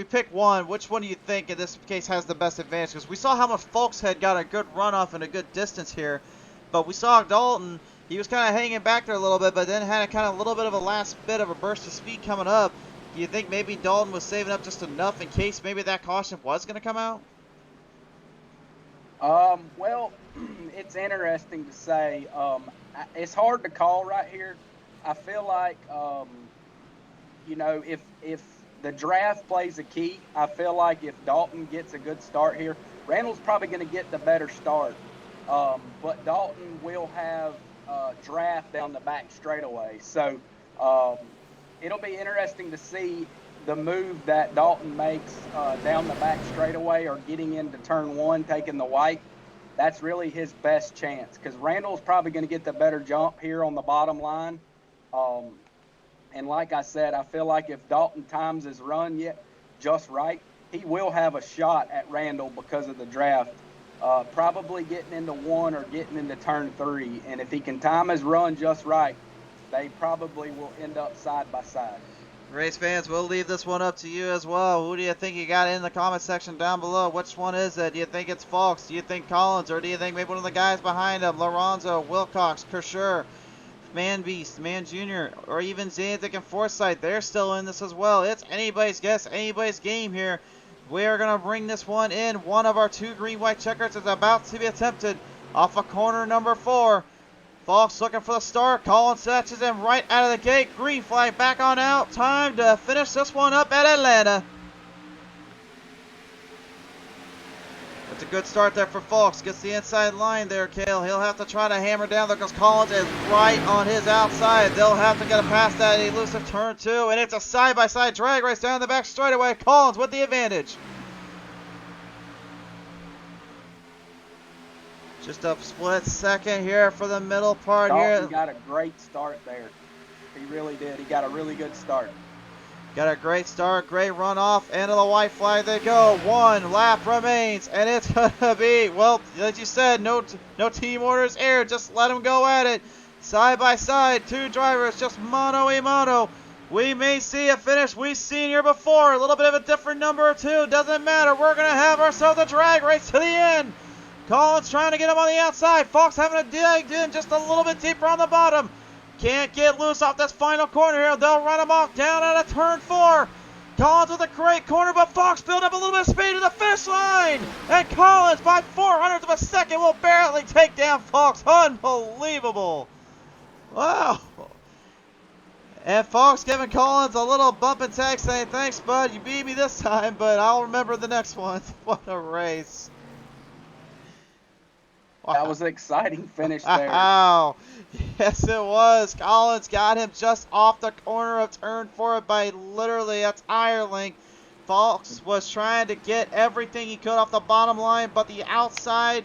pick one, which one do you think in this case has the best advantage? Because we saw how much Folks had got a good runoff and a good distance here, but we saw Dalton, he was kind of hanging back there a little bit, but then had a kind of little bit of a last bit of a burst of speed coming up. Do you think maybe Dalton was saving up just enough in case maybe that caution was going to come out? Well, it's interesting to say. It's hard to call right here. I feel like, if the draft plays a key, I feel like if Dalton gets a good start here, Randall's probably going to get the better start. But Dalton will have draft down the back straightaway. So it'll be interesting to see the move that Dalton makes down the back straightaway or getting into turn 1, taking the white. That's really his best chance because Randall's probably going to get the better jump here on the bottom line. And like I said, I feel like if Dalton times his run just right, he will have a shot at Randall because of the draft. Probably getting into 1 or getting into turn 3. And if he can time his run just right, they probably will end up side by side. Race fans, we'll leave this one up to you as well. Who do you think you got in the comment section down below? Which one is it? Do you think it's Fox? Do you think Collins? Or do you think maybe one of the guys behind him, Lorenzo, Wilcox, Kershaw, Man Beast, Man Jr., or even Zantic and Forsyth? They're still in this as well. It's anybody's guess, anybody's game here. We are going to bring this one in. One of our 2 green-white checkers is about to be attempted off of corner number 4. Fox looking for the start. Collins catches him right out of the gate. Green flag back on out. Time to finish this one up at Atlanta. It's a good start there for Fox. Gets the inside line there, Cale. He'll have to try to hammer down there because Collins is right on his outside. They'll have to get past that elusive turn 2. And it's a side-by-side drag race down the back straightaway. Collins with the advantage. Just a split second here for the middle part here. Dalton got a great start there. He really did. He got a really good start. Got a great start, great runoff, into the white flag they go. 1 lap remains, and it's gonna be, well, as you said, no team orders here. Just let them go at it. Side by side, 2 drivers, just mano a mano. We may see a finish we've seen here before. A little bit of a different number 2. Doesn't matter. We're gonna have ourselves a drag race to the end. Collins trying to get him on the outside. Fox having to dig in just a little bit deeper on the bottom. Can't get loose off this final corner here. They'll run him off down out of turn 4. Collins with a great corner, but Fox building up a little bit of speed to the finish line. And Collins by 400ths of a second will barely take down Fox. Unbelievable. Wow. And Fox giving Collins a little bump and tag saying, thanks, bud. You beat me this time, but I'll remember the next one. What a race. That was an exciting finish there. Wow. Yes, it was. Collins got him just off the corner of turn 4 by literally a tire length. Fox was trying to get everything he could off the bottom line, but the outside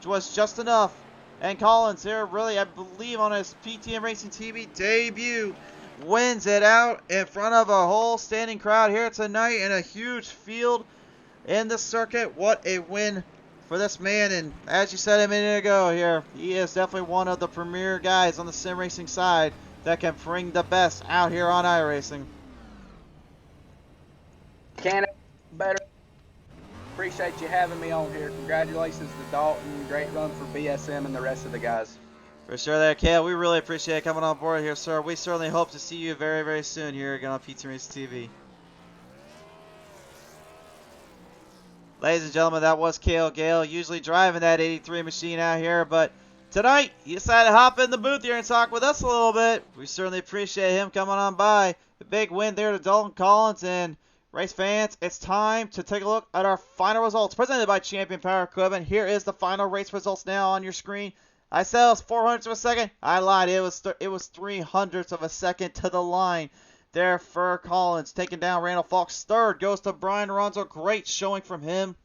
was just enough. And Collins here, really, I believe, on his PTM Racing TV debut, wins it out in front of a whole standing crowd here tonight in a huge field in the circuit. What a win for this man. And as you said a minute ago here, he is definitely one of the premier guys on the sim racing side that can bring the best out here on iRacing. Can't better. Appreciate you having me on here. Congratulations to Dalton. Great run for BSM and the rest of the guys. For sure there, Kale. We really appreciate coming on board here, sir. We certainly hope to see you very, very soon here again on PTM Racing TV. Ladies and gentlemen, that was Cale Gale, usually driving that 83 machine out here, but tonight he decided to hop in the booth here and talk with us a little bit. We certainly appreciate him coming on by. A big win there to Dalton Collins, and race fans, it's time to take a look at our final results presented by Champion Power Equipment. Here is the final race results now on your screen. I said it was 400ths of a second. I lied. It was 300ths of a second to the line there for Collins. Taking down Randall Fox. Third goes to Brian Alonso. Great showing from him.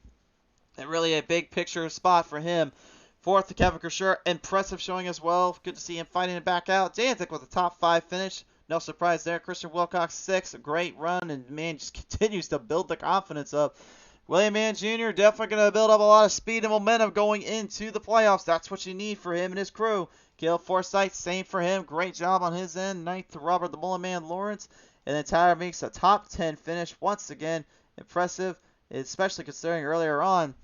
And really a big picture spot for him. Fourth to Kevin Kersher. Impressive showing as well. Good to see him fighting it back out. Danzig with a top 5 finish. No surprise there. Christian Wilcox, 6th. A great run, and man just continues to build the confidence up. William Mann Jr. definitely going to build up a lot of speed and momentum going into the playoffs. That's what you need for him and his crew. Caleb Forsythe, same for him. Great job on his end. 9th to Robert the Mullen Man Lawrence. And then Tyler Meeks, a top 10 finish. Once again, impressive, especially considering earlier on,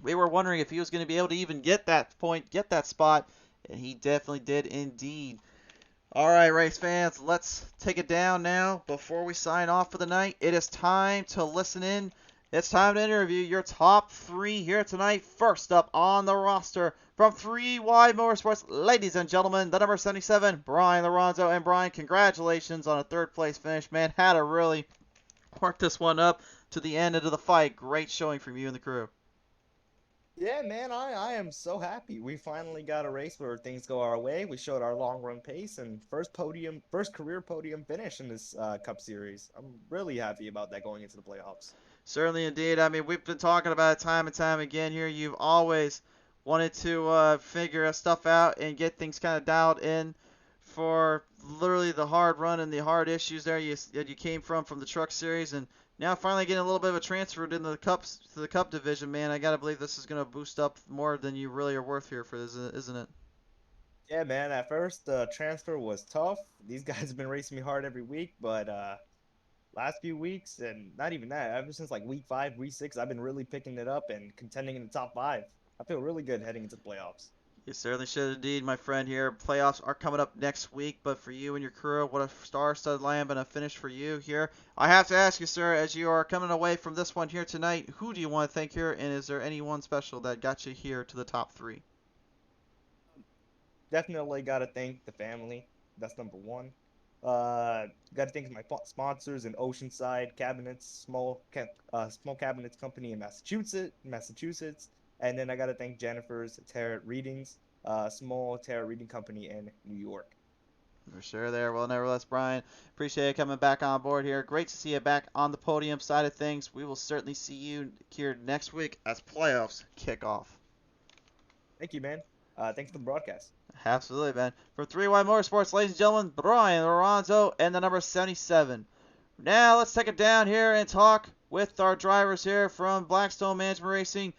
we were wondering if he was going to be able to even get that point, get that spot. And he definitely did indeed. All right, race fans, let's take it down now. Before we sign off for the night, it is time to listen in. It's time to interview your top 3 here tonight. First up on the roster from 3Y Motorsports, ladies and gentlemen, the number 77, Brian Lorenzo. And Brian, congratulations on a 3rd place finish. Man, had to really work this one up to the end of the fight. Great showing from you and the crew. Yeah, man, I am so happy. We finally got a race where things go our way. We showed our long run pace and first career podium finish in this Cup Series. I'm really happy about that going into the playoffs. Certainly indeed. I mean, we've been talking about it time and time again here. You've always wanted to figure stuff out and get things kind of dialed in for literally the hard run and the hard issues there that you came from the Truck Series, and now finally getting a little bit of a transfer into the Cup division. Man, I gotta believe this is gonna boost up more than you really are worth here for this, isn't it? Yeah, man. At first, the transfer was tough. These guys have been racing me hard every week, but last few weeks, and not even that, ever since like week 5, week 6, I've been really picking it up and contending in the top 5. I feel really good heading into the playoffs. You certainly should indeed, my friend here. Playoffs are coming up next week, but for you and your crew, what a star-studded line and a finish for you here. I have to ask you, sir, as you are coming away from this one here tonight, who do you want to thank here, and is there anyone special that got you here to the top 3? Definitely got to thank the family. That's number 1. Got to thank my sponsors in Oceanside Cabinets, small cabinets company in Massachusetts. And then I got to thank Jennifer's Tarot Readings, small tarot reading company in New York. For sure there. Well, nevertheless, Brian, appreciate you coming back on board here. Great to see you back on the podium side of things. We will certainly see you here next week as playoffs kick off. Thank you, man. Thanks for the broadcast. Absolutely, man. From 3Y Motorsports, ladies and gentlemen, Brian Lorenzo and the number 77. Now, let's take it down here and talk with our drivers here from Blackstone Management Racing.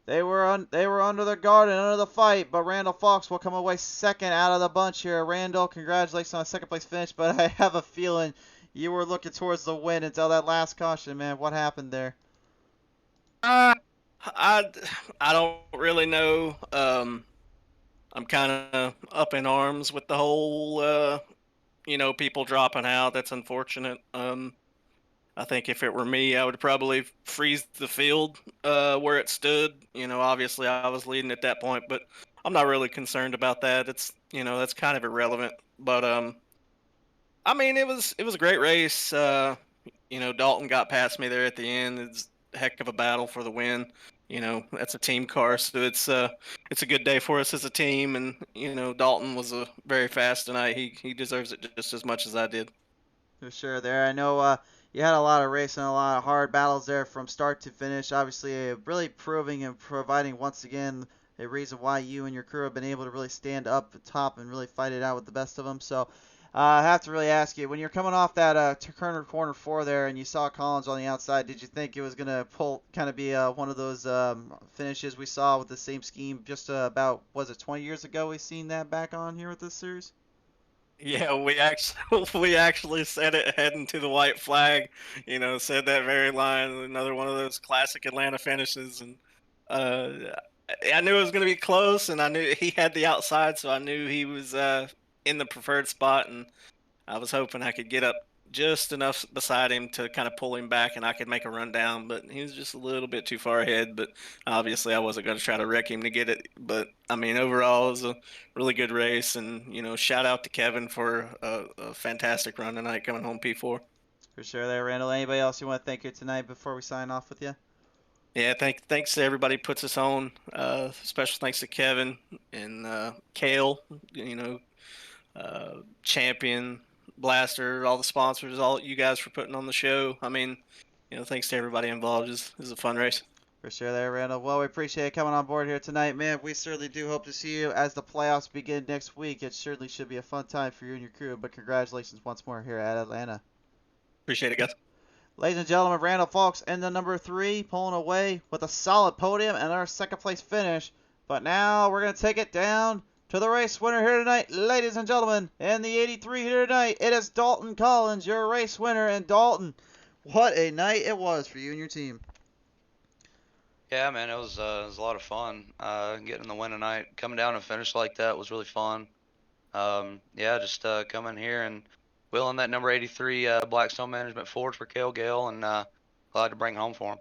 They were under the guard and under the fight, but Randall Fox will come away second out of the bunch here. Randall, congratulations on a 2nd place finish, but I have a feeling you were looking towards the win until that last caution, man. What happened there? I don't really know. I'm kind of up in arms with the whole, people dropping out. That's unfortunate. I think if it were me, I would probably freeze the field where it stood. Obviously I was leading at that point, but I'm not really concerned about that. It's, that's kind of irrelevant. But I mean, it was a great race. Dalton got past me there at the end. It's a heck of a battle for the win. that's a team car, so it's a good day for us as a team. And Dalton was very fast tonight. He deserves it just as much as I did. For sure there. I know you had a lot of racing, a lot of hard battles there from start to finish. Obviously, really proving and providing once again a reason why you and your crew have been able to really stand up at top and really fight it out with the best of them. So I have to really ask you, when you're coming off that corner 4 there and you saw Collins on the outside, did you think it was going to kind of be one of those finishes we saw with the same scheme just about, was it 20 years ago we seen that back on here with this series? Yeah, we actually said it heading to the white flag. Said that very line. Another one of those classic Atlanta finishes, and I knew it was going to be close, and I knew he had the outside, so I knew he was in the preferred spot, and I was hoping I could get up just enough beside him to kind of pull him back, and I could make a run down. But he was just a little bit too far ahead. But obviously, I wasn't going to try to wreck him to get it. But I mean, overall, it was a really good race, and shout out to Kevin for a fantastic run tonight, coming home P4. For sure, there, Randall. Anybody else you want to thank here tonight before we sign off with you? Yeah, thanks to everybody who puts us on. Special thanks to Kevin and Kale. Champion, Blaster, all the sponsors, all you guys for putting on the show. I mean, thanks to everybody involved. This is a fun race. For sure there, Randall. Well, we appreciate you coming on board here tonight, man. We certainly do hope to see you as the playoffs begin next week. It certainly should be a fun time for you and your crew, but congratulations once more here at Atlanta. Appreciate it, guys. Ladies and gentlemen, Randall Fawkes in the number 3, pulling away with a solid podium and our second place finish. But now we're going to take it down to the race winner here tonight, ladies and gentlemen. In the 83 here tonight, it is Dalton Collins, your race winner. And Dalton, what a night it was for you and your team. Yeah, man, it was a lot of fun. Getting the win tonight, coming down and finish like that was really fun. Yeah, just coming here and wheeling that number 83 Blackstone Management Ford for Cale Gale, and glad to bring home for him.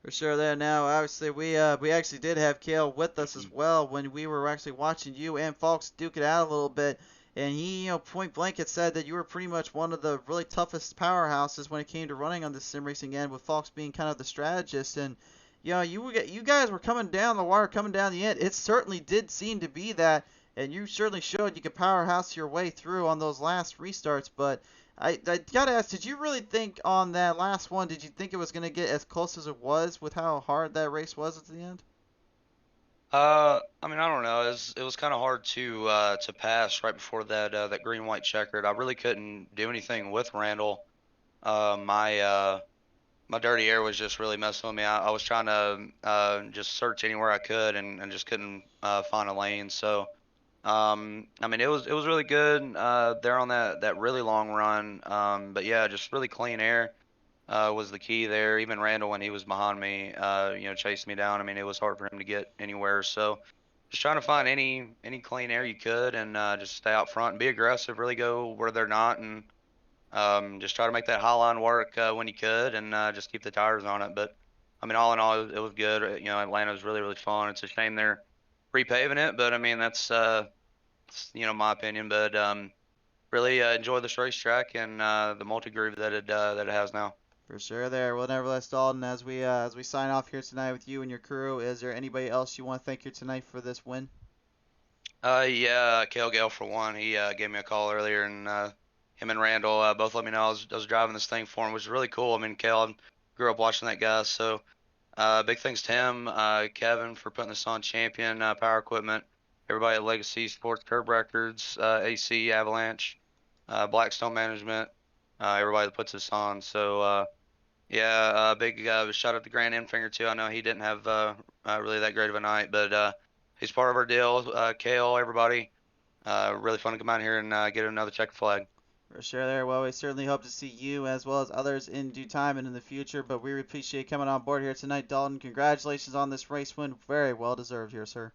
For sure there. Now, obviously, we actually did have Cale with us as well when we were actually watching you and Fawkes duke it out a little bit. And he, point blank had said that you were pretty much one of the really toughest powerhouses when it came to running on the sim racing end, with Fawkes being kind of the strategist. And you guys were coming down the wire, coming down the end. It certainly did seem to be that, and you certainly showed you could powerhouse your way through on those last restarts. But I gotta ask, did you really think on that last one, did you think it was gonna get as close as it was with how hard that race was at the end? I mean, I don't know. It was kind of hard to pass right before that green white checkered. I really couldn't do anything with Randall. My dirty air was just really messing with me. I was trying to just search anywhere I could and just couldn't find a lane. So I mean, it was really good there on that really long run. But yeah, just really clean air was the key there. Even Randall, when he was behind me, chasing me down. I mean, it was hard for him to get anywhere. So just trying to find any clean air you could, and just stay out front and be aggressive. Really go where they're not, and just try to make that high line work when you could, and just keep the tires on it. But I mean, all in all, it was good. Atlanta was really fun. It's a shame they're repaving it, but I mean, that's my opinion. But really enjoy this racetrack and the multi-groove that it has now. For sure there. Well, nevertheless, Dalton, as we sign off here tonight with you and your crew, is there anybody else you want to thank here tonight for this win? Yeah, Cale Gale for one. He gave me a call earlier, and him and Randall both let me know I was driving this thing for him, which is really cool. I mean, Cale, I grew up watching that guy, so big thanks to him, Kevin for putting this on, Champion Power Equipment, everybody at Legacy Sports, Curb Records, AC, Avalanche, Blackstone Management, everybody that puts this on. So yeah, big shout out to Grant Enfinger too. I know he didn't have really that great of a night, but he's part of our deal. Cale, everybody, really fun to come out here and get another checker flag. For sure there. Well, we certainly hope to see you as well as others in due time and in the future, but we appreciate you coming on board here tonight, Dalton. Congratulations on this race win. Very well deserved here, sir.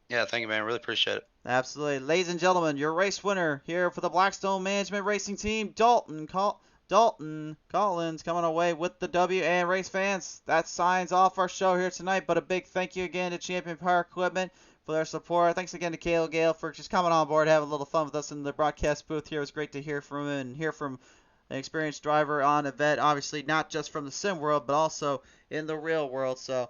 Yeah, thank you, man. Really appreciate it. Absolutely. Ladies and gentlemen, your race winner here for the Blackstone Management Racing Team, Dalton Collins, coming away with the W. And race fans, that signs off our show here tonight, but a big thank you again to Champion Power Equipment for their support. Thanks again to Cale Gale for just coming on board, having a little fun with us in the broadcast booth here. It was great to hear from him and hear from an experienced driver on a vet, obviously not just from the sim world, but also in the real world. So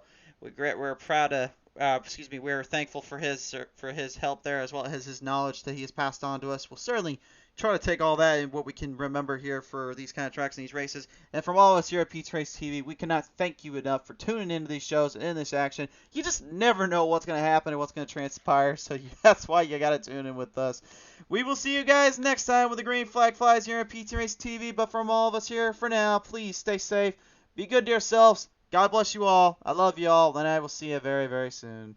we're proud to. We're thankful for his help there, as well as his knowledge that he has passed on to us. We'll certainly try to take all that and what we can remember here for these kind of tracks and these races. And from all of us here at PTM Race TV, we cannot thank you enough for tuning into these shows and in this action. You just never know what's going to happen and what's going to transpire, so that's why you got to tune in with us. We will see you guys next time when the green flag flies here at PTM Race TV. But from all of us here for now, please stay safe, be good to yourselves. God bless you all. I love you all, and I will see you very, very soon.